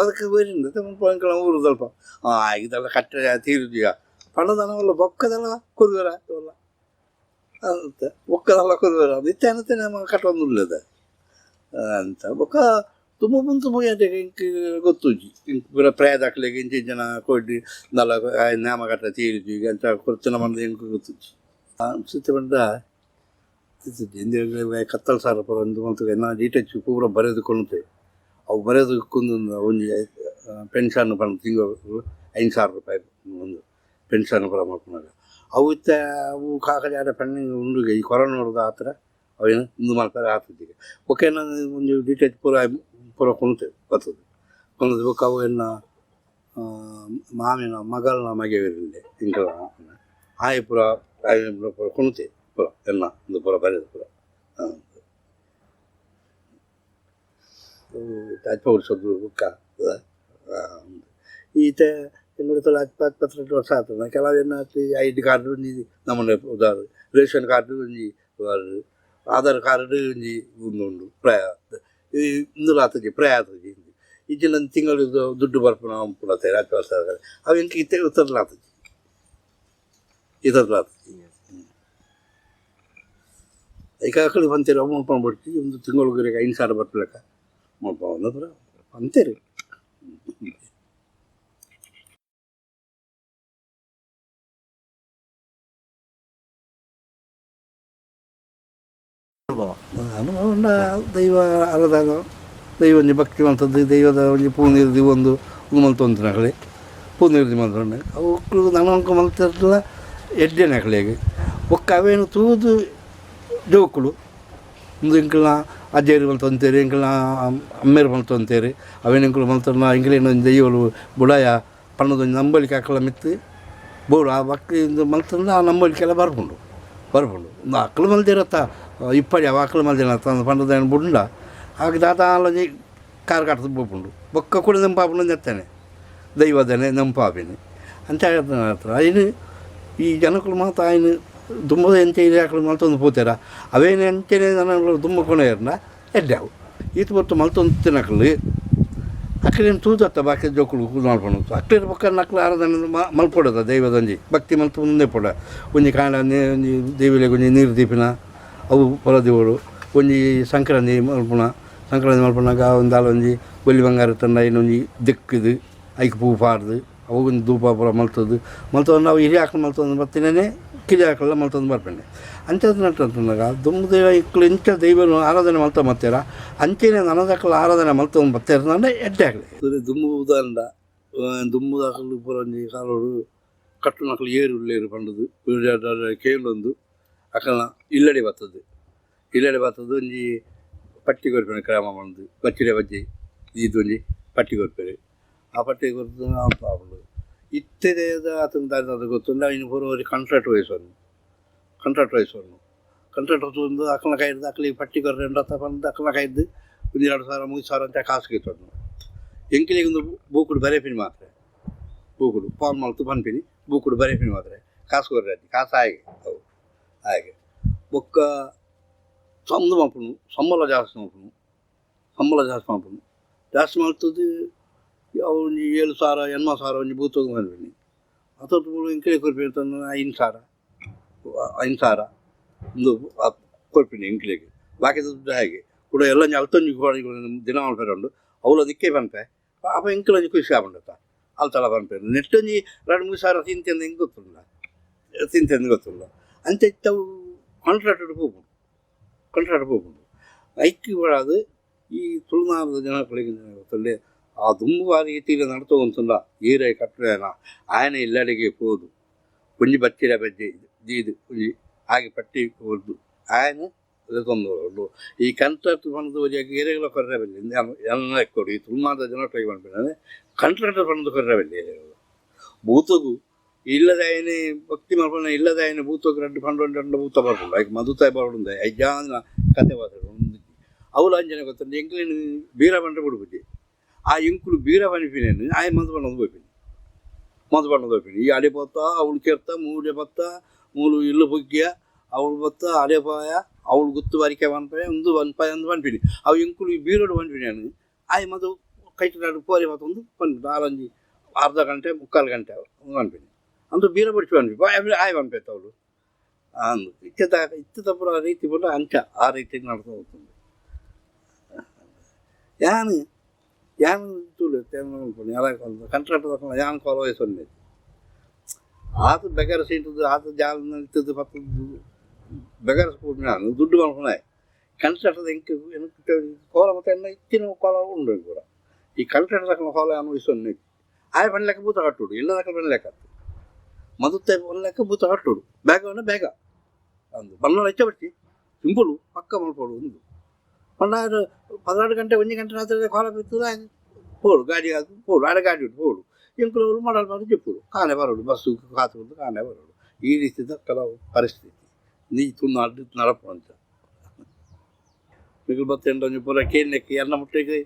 ಅದಕ್ಕೆ ಬೇರಿಂದ ಇಂಕಲ ಊರು ಸ್ವಲ್ಪ ಇದೆಲ್ಲ ಕಟ್ಟಡ ತೀರುದಿಗ ಪಣ್ಣದನ ವಲ್ಲ ಬೊಕ್ಕದೆಲ್ಲ ಕುರುಗರ ವಲ್ಲ ಅಂತ ಬೊಕ್ಕದೆಲ್ಲ ಕುರುಗರ ಅದು ಇತ್ತೇನತ್ತೆ ನೇಮ ಕಟ್ಟೊಂದುಲ್ಲದ ಅಂತ ಬೊಕ್ಕ ತುಂಬ ಮುಂದೆ ಹೋಗಿ ಇಂಕ ಗೊತ್ತುಜಿ ಇಂಕ ಪೂರ ಪ್ರಾಯ ದಾಖಲೆಗೆ ಇಂಚೆ ಜನ ಕೊಡ್ಡಿ ನಲ್ಲ ನೇಮ ಕಟ್ಟ ತೀರಿಜಿ ಅಂತ ಕೊರ್ತಿನ ಮಂದಿ ಇಂಕ ಗೊತ್ತುಜಿ ಅನ್ಸುತ್ತೆ ಬಂದ ಹಿಂದೆ ಕತ್ತಲು ಸಾರ ಪೂರ ಒಂದು ಮಂತು ನಾ ಡೀಟೇಚ್ ಪೂರ ಬರೆದುಕೊಂಡು ಅವು ಬರೆದುಕೊಂಡು ಒಂಜಿ ಪೆನ್ಷನ್ ಬಂದು ತಿಂಗಳು 5,000 ರೂಪಾಯಿ ಒಂದು ಪೆನ್ಷನ್ ಪೂರ ಮಾಡ್ಕೊಂಡಾಗ ಅವು ಇತ್ತ ಅವು ಕಾಕಜಾಡ ಪೆಣ್ಣಿಂಗ್ ಉಂಡುಗೆ ಈ ಕೊರೋನಾ ನೋಡಿದ ಆ ಥರ ಅವೇನು ಮುಂದೆ ಮಾಡ್ತಾರೆ ಆಗ್ತದೆ ಓಕೆ ನಾನು ಒಂದು ಡೀಟೇಚ್ ಪೂರ ಕುಣಿತೆ ಬರ್ತದೆ ಕುಣಿದು ಬುಕ್ ಅವು ಮಾಮಿನ ಮಗಳನ್ನ ಮಗೆವಿರಲಿ ಇಂಕಲ ಆಯ್ ಪೂರ ಪೂರ ಕುಣಿತೆ ಪೂರ ಒಂದು ಪೂರ ಬರೆದು ಪೂರ ಅಜ್ಪಡಿಸೋದು ಬುಕ್ಕ ಈತ ಎಂಗಡ 22 ವರ್ಷ ಆಗ್ತದೆ ಕೆಲವು ಏನಾಗ್ತದೆ ID ಕಾರ್ಡ್ ಒಂಜಿ ನಮ್ಮನೆ ಉದಾರು ರೇಷನ್ ಕಾರ್ಡ್ ಒಂಜಿ ಆಧಾರ್ ಕಾರ್ಡ್ ಒಂಜಿ ಉಂಡು ಪ್ರಾಯ ಇಂದುಲ ಆತಜಿ ಪ್ರಾಯ ಆತಜಿ ಈಚಿನ ತಿಂಗಳು ದುಡ್ಡು ಬರ್ಪುನ ಪುನತೆ 2 ವರ್ಷ ಅವು ಇಂಕ ಇತ್ತೆ ಉತ್ತರ್ಲ ಆತಜಿ ಆತಜಿ ಈಗ ಕಡೆ ಬಂತೀರ ಅಮೌಂಟ್ ಮಾಡ್ಬಿಡ್ತೀವಿ ಒಂದು ತಿಂಗಳಿಗೆ 5,000 ಬರ್ಪಲೆಕ್ಕ ಮಾಡ್ಬೋದು ಪುರ ಅಂತೀರಿ. ಅನುಭವ? ಅನುಭವ ದೈವ ಅರದಾಗ ದೈವ ಒಂಜಿ ಭಕ್ತಿ ಮಂತದ್ದು ದೈವದ ಒಂಜಿ ಪೂನಿರ್ದಿ ಒಂದು ಮಲ್ತೊಂದಿನಕಳೆ ಪೂನಿರ್ದಿ ಮಂತ್ರೆ ಅವಕ್ಕೂ ನನಂಕ ಮಲ್ತಿರಲ್ಲ ಎಡ್ಡೆನಕಳೆಗೆ ಒಕ್ಕ ಅವೇನು ತೂದು ಜೋಕುಳು ಒಂದು ಇಂಕಲ್ನ ಅಜ್ಜೇರಿ ಮಲ್ತೊಂತೇರಿ ಇಂಕಲ್ನ ಅಮ್ಮೇರು ಮಲ್ತೊಂತೇರಿ ಅವೇನು ಇಂಕಲು ಮಲ್ತನ ಇಂಕಲೇನು ದೈವಲು ಬುಡಾಯ ಪಣ್ಣದೊಂದು ನಂಬಲಿಕೆ ಹಾಕಲ ಮಿತ್ತು ಬೋಡು ಆ ಭಕ್ತಿಯಿಂದ ಮಲ್ತಂದ್ರೆ ಆ ನಂಬಲಿಕೆಲ್ಲ ಬರ್ಕೊಂಡು ಒಂದು ಅಕ್ಕಲು ಮಲ್ದಿರತ್ತ ಇಪ್ಪಡಿ ಅವ ಅಕ್ಕಲು ಮಲ್ದಿರತ್ತ ಒಂದು ಪಂಡದ ಬುಂಡ ಹಾಗೆ ದಾದಾಲಜಿ ಕಾರು ಕಟ್ಟದು ಬೋಪುಂಡು ಬೊಕ್ಕ ಕೂಡ ನಂಪಾಪುಂಡು ಎತ್ತಾನೆ ದೈವದನೆ ನಂಪಾಪಿನಿ ಅಂತ ಹೇಳ್ತಾನೆ ಹತ್ರ ಐನು ಈ ಜನಗಳು ಮಾತ್ರ ಆಯ್ನು ದುಂಬದ ಎಂಚೆ ಇದೆ ಆಕಳು ಮಲ್ತೊಂದು ಪೋತಾರ ಅವೇನು ಎಂಚೆನೆ ನನಗಳು ದುಂಬ ಕೊನೆಯರ್ನ ಎಡ್ಡಾವು ಈತ ಬತ್ತು ಮಲ್ತೊಂದು ತಿನ್ನಕಲು ಅಕ್ಕಲೇನು ತೂದತ್ತ ಬಾಕಿ ಜೋಕುಳು ಕೂದು ಮಾಡ್ಕೊಂಡು ಅಕ್ಕಳ ಪಕ್ಕ ನಕ್ಲು ಆರಾಧನೆ ಮಲ್ಪೊಡದ ದೈವದೊಂಜಿ ಭಕ್ತಿ ಮಲ್ತು ಮುಂದೆ ಪೊಡ ಒಂಜಿ ಕಾಂಡ ಒಂಜಿ ದೇವಿಲೆ ಒಂಜಿ ನೀರು ದೀಪಿನ ಅವು ಹೊಲದಿವಳು ಒಂಜಿ ಸಂಕ್ರಾಂತಿ ಮಲ್ಪುನಾಗ ಒಂದು ಒಂಜಿ ಬೊಲ್ಲಿ ಬಂಗಾರ ತಂಡ ಇನ್ನೊಂಜಿ ದಿಕ್ಕದು ಐಕ್ ಪೂ ಪಾಡ್ದು ಅವು ಒಂದು ಧೂಪ ಪುರ ಮಲ್ತದ್ದು ನಾವು ಹಿರಿಯ ಹಾಕೊಂಡು ಮಲ್ತೊಂದು ಬರ್ತೀನೇ ಕಿರಿ ಹಾಕಲ್ಲ ಮಲ್ತೊಂದು ಬರ್ಪೇನೆ ಅಂಚದ್ದು ನಟ್ಟಂತಂದಾಗ ದುಂಬದೇವ ಇಕ್ಕಳು ಇಂಚ ದೈವನು ಆರಾಧನೆ ಮಲ್ತ ಮತ್ತಾರ ಅಂಚೆನೆ ನನದಕ್ಕಲು ಆರಾಧನೆ ಮಲ್ತೊಂದು ಬರ್ತಾರ ನಾನು ಎಡ್ಡೆ ಆಗಲಿ ದುಂಬು ಉದಾಹರಣ ದುಂಬು ಹಾಕಲು ಪುರ ಒಂಜಿ ಕಾಲೋಡು ಕಟ್ಟು ನಕಲು ಏರು ಪಂಡದು ಕೇಳೊಂದು ಅಕಲ್ನ ಇಲ್ಲಡೆ ಬರ್ತದ್ದು ಒಂಜಿ ಪಟ್ಟಿ ಕೊರ್ಪೇನೆ ಕ್ರಮ ಬಂದು ಬಚ್ಚಿಡೆ ಬಜ್ಜಿ ಇದೊಂಜಿ ಪಟ್ಟಿ ಕೊರ್ಪೇನೆ ಆ ಪಟ್ಟಿ ಕೊರ್ದು ಆಪುಂಡು ಇತ್ತೆದ ಆತನ ದಾರಿ ಅದು ಗೊತ್ತುಂಡ ಇನ್ನು ಪೂರ್ವರಿ ಕಾಂಟ್ರಾಕ್ಟ್ ವಹಿಸೋನು ಕಾಂಟ್ರಾಕ್ಟ್ ಹೊತ್ತು ಅಕ್ಕನ ಕಾಯ್ದು ಅಕ್ಕಲಿಗೆ ಪಟ್ಟಿ ಕೊರ್ರೆ ಬಂದು ಅಕ್ಕನ ಕಾಯ್ದು ಒಂದು 2,000 3,000 ಅಂತ ಕಾಸು ಕಿತ್ತೋನು ಎಂಕಿಲಿಗೆ ಒಂದು ಬೂಕುಡು ಬರೆಪಿನಿ ಮಾತ್ರ ಬೂಕುಡು ಫಾರ್ಮ್ ಮಲ್ತು ಬಂದ್ಪಿನಿ ಬೂಕುಡು ಬರೆಪಿನಿ ಮಾತ್ರ ಕಾಸು ಕೊರ್ರೆ ಅದು ಕಾಸು ಹಾಗೆ ಬೊಕ್ಕ ಸಂದು ಮಾಪುನು ಸಂಬಳ ಜಾಸ್ತಿ ಮಾಪುನು ಜಾಸ್ತಿ ಮಾಡ್ತದ್ದು ಅವು 7,000 8,000 ಒಂಜಿ ಬೂತೋದು ಬಂದ್ಬಿನಿ ಹತ್ತೊತ್ತು ಮೂರು ಇಂಕಲೆ ಕೊರ್ಪಿನಿ ತಂದು 5,000 ಒಂದು ಕೊರ್ಪಿನಿ ಇಂಕ್ಲೆಗೆ ಬಾಕಿ ದುಡ್ಡು ಹಾಗೆ ಕೂಡ ಎಲ್ಲ ಅಲ್ತೊಂಜಿ ದಿನ ಮಾಡ್ಪೇರು ಅವಳು ದಿಕ್ಕೇ ಬಂಪೆ ಅಪ್ಪ ಇಂಕಲೊಂಜಿ ಖುಷಿ ಆಗ್ಬಿಡತ್ತ ಅಲ್ತಳ ಬಂಪೇರು ನೆಟ್ಟೊಂಜಿ 2-3 ಸಾವಿರ ತಿಂತೆಂದು ಹೆಂಗೆ ಗೊತ್ತಿಲ್ಲ ಅಂತ ಇತ್ತವು ಕಾಂಟ್ರಾಕ್ಟ್ ಹೋಗ್ಬೋದು ಐಕ್ಕಿ ಬರೋದು ಈ ತುಳುನಾಡದ ಜನಗಳಿಗೆ ಗೊತ್ತಲ್ಲೇ ಆ ದುಂಬುವ ರೀತಿಯಲ್ಲಿ ನಡ್ತೋಗಂತಲ್ಲ ಈರೈ ಕಟ್ಟೆನ ಆಯನ ಇಲ್ಲಡೆಗೆ ಹೋದು ಒಂಜಿ ಬಚ್ಚಿರ ಬಜ್ಜೆ ಇದು ಒಂಜಿ ಹಾಗೆ ಪಟ್ಟಿ ಹೊರದು ಆಯನ ತೊಂದು ಈ ಕಾಂಟ್ರಾಕ್ಟ್ ಬಂದು ಏರಿಯಾಗಳ ಕೊರ್ರೆ ಬೆಲೆ ಎಲ್ಲ ಕೊಡು ಈ ತುಳುನಾಡದ ಜನಗಳಿಗೆ ಬಂದ್ಬಿಟ್ಟೆ ಕಾಂಟ್ರಾಕ್ಟರ್ ಬಂದು ಕೊರ್ರೆ ಬೆಲೆ ಭೂತಗು ಇಲ್ಲದಾಯನೆ ಭಕ್ತಿ ಮಾಡ್ಕೊಂಡು ಇಲ್ಲದಾಯನೆ ಭೂತೋಗಿ 2 ಪಂಡು ಭೂತ ಬರ್ಬೋದು ಆಯ್ಕೆ ಮಧುತಾಯಿ ಬರ್ಬೋದು ಐಜಾನ ಕತೆ ಬಾದ್ರು ಅವಳು ಅಂಜನೆ ಗೊತ್ತಂದು ಎಂಕ್ಲೇನು ಬೀರ ಬಂಡ್ರೆ ಬಿಡ್ಬಿಟ್ಟು ಆ ಎಂಕುಲು ಬೀರ ಬನಿಪಿನೇನು ಆಯ ಮದು ಬಣ್ಣದ ಹೋಗ್ತೀನಿ ಈ ಅಡೆ ಬತ್ತ ಅವಳು ಕೆರ್ತ ಮೂಡೆ ಬತ್ತ ಮೂಲು ಇಲ್ಲು ಬುಗ್ಗಿಯ ಅವಳು ಬತ್ತ ಅಡೆ ಪಾಯ ಅವಳು ಗುತ್ತು ಬಾರಿಕೆ ಬನ್ಪಾಯ ಒಂದು ಬನ್ಪಿನಿ ಅವು ಎಂಕುಲು ಈ ಬೀರೋಡು ಬನ್ಪಿನೇನು ಆಯ ಮದು ಕೈಟು ಪೋರೆ ಮತ್ತ ಒಂದು ಬಂದ್ಬಿಟ್ಟು ಆರಂಜಿ ಅರ್ಧ ಗಂಟೆ 3/4 ಗಂಟೆ ಬನ್ಪಿನಿ ಅಂದು ಬೀರ ಬಡಿಸಿ ಬನ್ಪಿ ಆಯ್ ಬನ್ಪೈತೆ ಅವಳು ಅಂದು ಇತ್ತದ ಪುರ ರೀತಿ ಬಿಟ್ಟು ಅಂಚ ಆ ರೀತಿ ನಡ್ತಾ ಹೋಗ್తుంది ಯಾನು ತೂಲು ಎಲ್ಲ ಕಾಂಟ್ರಾಕ್ಟ್ ಯಾನು ಕಾಲ ವಯಸ್ಸೊಂದು ಆತ ಬೆಗರ ಸೀಟದ್ದು ಆತ ಜಾಲ ನಿಲ್ತದ್ದು ಪತ್ತದ್ದು ಬೆಗರ ಸ್ಕೂಲ್ ನಾನು ದುಡ್ಡು ಮಾಡ್ಕೊಂಡೆ ಕಾಂಟ್ರಾಕ್ಟದ ಎಂಕ ಕೋಲ ಮತ್ತೆ ಎಲ್ಲ ಇತ್ತಿನ ಕೋಲ ಉಂಡು ಕೂಡ ಈ ಕಾಂಟ್ರಾಕ್ಟ್ ತಕ್ಕ ಕೋಲ ಅನುಭವಿಸೊಂದು ಆಯ್ ಬಣ್ಣ ಭೂತ ಕಟ್ಟುಡು ಇಲ್ಲದಕ್ಕ ಬಣ್ಣ ಲೆಕ್ಕ ಮದುತ್ತೆ ಲೆಕ್ಕ ಭೂತ ಕಟ್ಟುಡು ಬೇಗ ಅಂದು ಬಣ್ಣ ಹೆಚ್ಚ ಬಟ್ಟಿ ಸಿಂಪಲು ಪಕ್ಕ ಮಾಡ್ಕೊಡು ಒಂದು 16 ಗಂಟೆ 1 ಗಂಟೆ ರಾತ್ರಿ ಕಾಲ ಬಿತ್ತದ ಪೋಡು ಗಾಡಿ ಅದು ಪೋಡು ಆಡೆ ಗಾಡಿ ಉಂಟು ಪೋಡು ಎಂಕುಲವರು ಮಾಡಲ್ ಮಾಡಿ ಚೆಪ್ಪುಡು ಕಾಣೆ ಬರೋಡು ಬಸ್ಸು ಕಾತು ಕಾಣೆ ಬರೋಡು ಈ ರೀತಿಯ ಕೆಲವು ಪರಿಸ್ಥಿತಿ ನೀ ತುನ್ನಾಡು ನಡಪು ಅಂತ ಮಿಗುಲು ಬತ್ತೆಂಡು ಪೂರ ಕೇಳಕ್ಕೆ ಎನ್ನ ಮುಟ್ಟಿಗೆ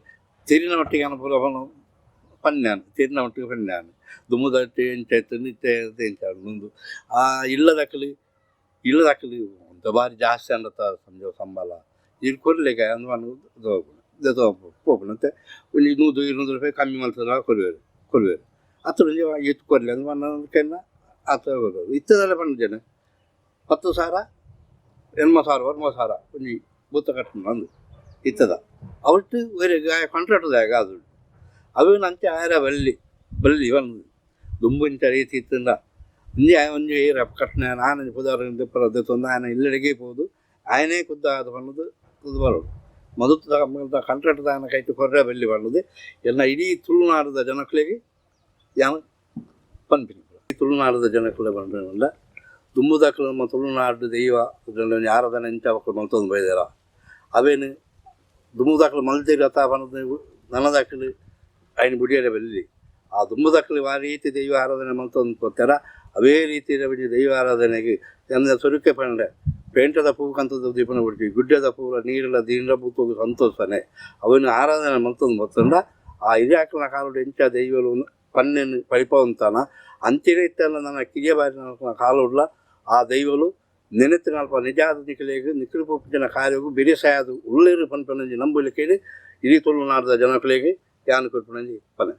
ತೆರಿನ ಮಟ್ಟಿಗೆ ಅನ್ನ ಪೂರ ಪನ್ಯಾನು ತೆರಿನ ಮಟ್ಟಿಗೆ ಪನ್ಯಾನು ದುಮ್ಮದಟ್ಟಿ ಎಂಚಾಯ್ತು ನಿತ್ಯ ಎಂಚಾಡು ಮುಂದು ಆ ಇಲ್ಲದಕ್ಕಲಿ ಅಂತ ಭಾರಿ ಜಾಸ್ತಿ ಅನ್ನತ್ತ ಸಂಜೆ ಸಂಬಳ ಇದು ಕೊರ್ಲಿಕ್ಕೆ ಅಂದು ಹೋಗ್ಬಿಡುತ್ತೆ ಒಂದು 100-200 ರೂಪಾಯಿ ಕಮ್ಮಿ ಮಾಡ್ತಾರೆ ಕೊರುವೇರು ಹತ್ತು ಎತ್ತು ಕೊರಲಿ ಅಂದು ಮಣ್ಣನ ಆ ಥರ ಬರೋದು ಇತ್ತದೆಲ್ಲ ಬಂದಿದ್ದೇನೆ 10,000 8,000 ಒಂದು ಭೂತ ಕಟ್ಟಣ ಅಂದು ಇತ್ತದ ಅವತ್ತು ಬೇರೆ ಕಾಂಟ್ರಾಕ್ಟದಾಗ ಅದು ಅವೇನು ಅಂಚೆ ಆಯರ ಬಲ್ಲಿ ಒಂದು ದುಂಬಂಚ ರೀತಿ ಇತ್ತಂದ ಒಂಜಿ ಏರ ಕಟ್ಟಣ ನಾನು ಪುದಾರ ದೆಪ್ಪರ ದೆತ್ತೊಂದು ಆಯನ ಇಲ್ಲಡೆಗೆ ಹೋದು ఆయనే ಖುದ್ದಾದ ಬಣ್ಣದು ಇದು ಬರೋದು ಮೊದಲು ಕಂಟ್ರಾಕ್ಟ್ ದಾನಕೈತು ಕೊರ್ರೆ ಬೆಲ್ಲಿ ಬಣ್ಣದು ಎಲ್ಲ ಇಡೀ ತುಳುನಾಡದ ಜನಗಳಿಗೆ ಯಾನ ಪನ್ಪಿನಿ ಈ ತುಳುನಾಡದ ಜನಕ್ಕಳ ಬಂದಿಲ್ಲ ದುಂಬುದಾಕಲು ನಮ್ಮ ತುಳುನಾಡು ದೈವ ಆರಾಧನೆ ಇಂಚ ಮಕ್ಕಳು ಮಲ್ತೊಂದು ಬೈದಾರ ಅವೇನು ದುಂಬುದಾಕಲು ಮಲ್ತಿರು ಅತ್ತ ಬಣ್ಣದ ನನದಾಕಲು ఆయన ಬುಡಿಯರೆ ಬೆಲ್ಲಿ ಆ ದುಂಬುದಾಕಲು ಆ ರೀತಿ ದೈವ ಆರಾಧನೆ ಮಲ್ತೊಂದು ಕೊತ್ತಾರ ಅವೇ ರೀತಿ ದೈವ ಆರಾಧನೆಗೆ ನನ್ನ ಸೊರುಕೆ ಪಂಡೆ ಪೇಂಟದ ಪೂವು ಕಂತದ ದೀಪನ ಬಿಡ್ತೀವಿ ಗುಡ್ಡದ ಪೂರ ನೀರೆಲ್ಲ ದೀನ ಬೂತೋಗಿ ಸಂತೋಷನೆ ಅವನು ಆರಾಧನೆ ಮಲ್ತೊಂದು ಬರ್ತಂಡ ಆ ಹಿರಿಯಾಕಲ ಕಾಲೋಡು ಎಂಚ ದೈವಲು ಪನ್ನೆನು ಪಳಿಪವಂತಾನ ಅಂತಿರ ಇತ್ತಲ್ಲ ನನ್ನ ಕಿರಿಯ ಬಾರಿ ಕಾಲೋಡ್ಲ ಆ ದೈವಲು ನೆನೆತ್ತು ನಾಲ್ಪ ನಿಜಾದ ನಿಖಲೆಗೆ ನಿಖಲು ಪೋಪಿನ ಕಾರ್ಯವು ಬಿರಿಸಾಯದು ಉಳ್ಳೇರು ಪನ್ಪನಂಜಿ ನಂಬಲಿಕ್ಕೆ ಇಡೀ ತುಳುನಾಡದ ಜನಗಳಿಗೆ ಯಾನು ಕೊಡ್ಪನಂಜಿ ಪನೆ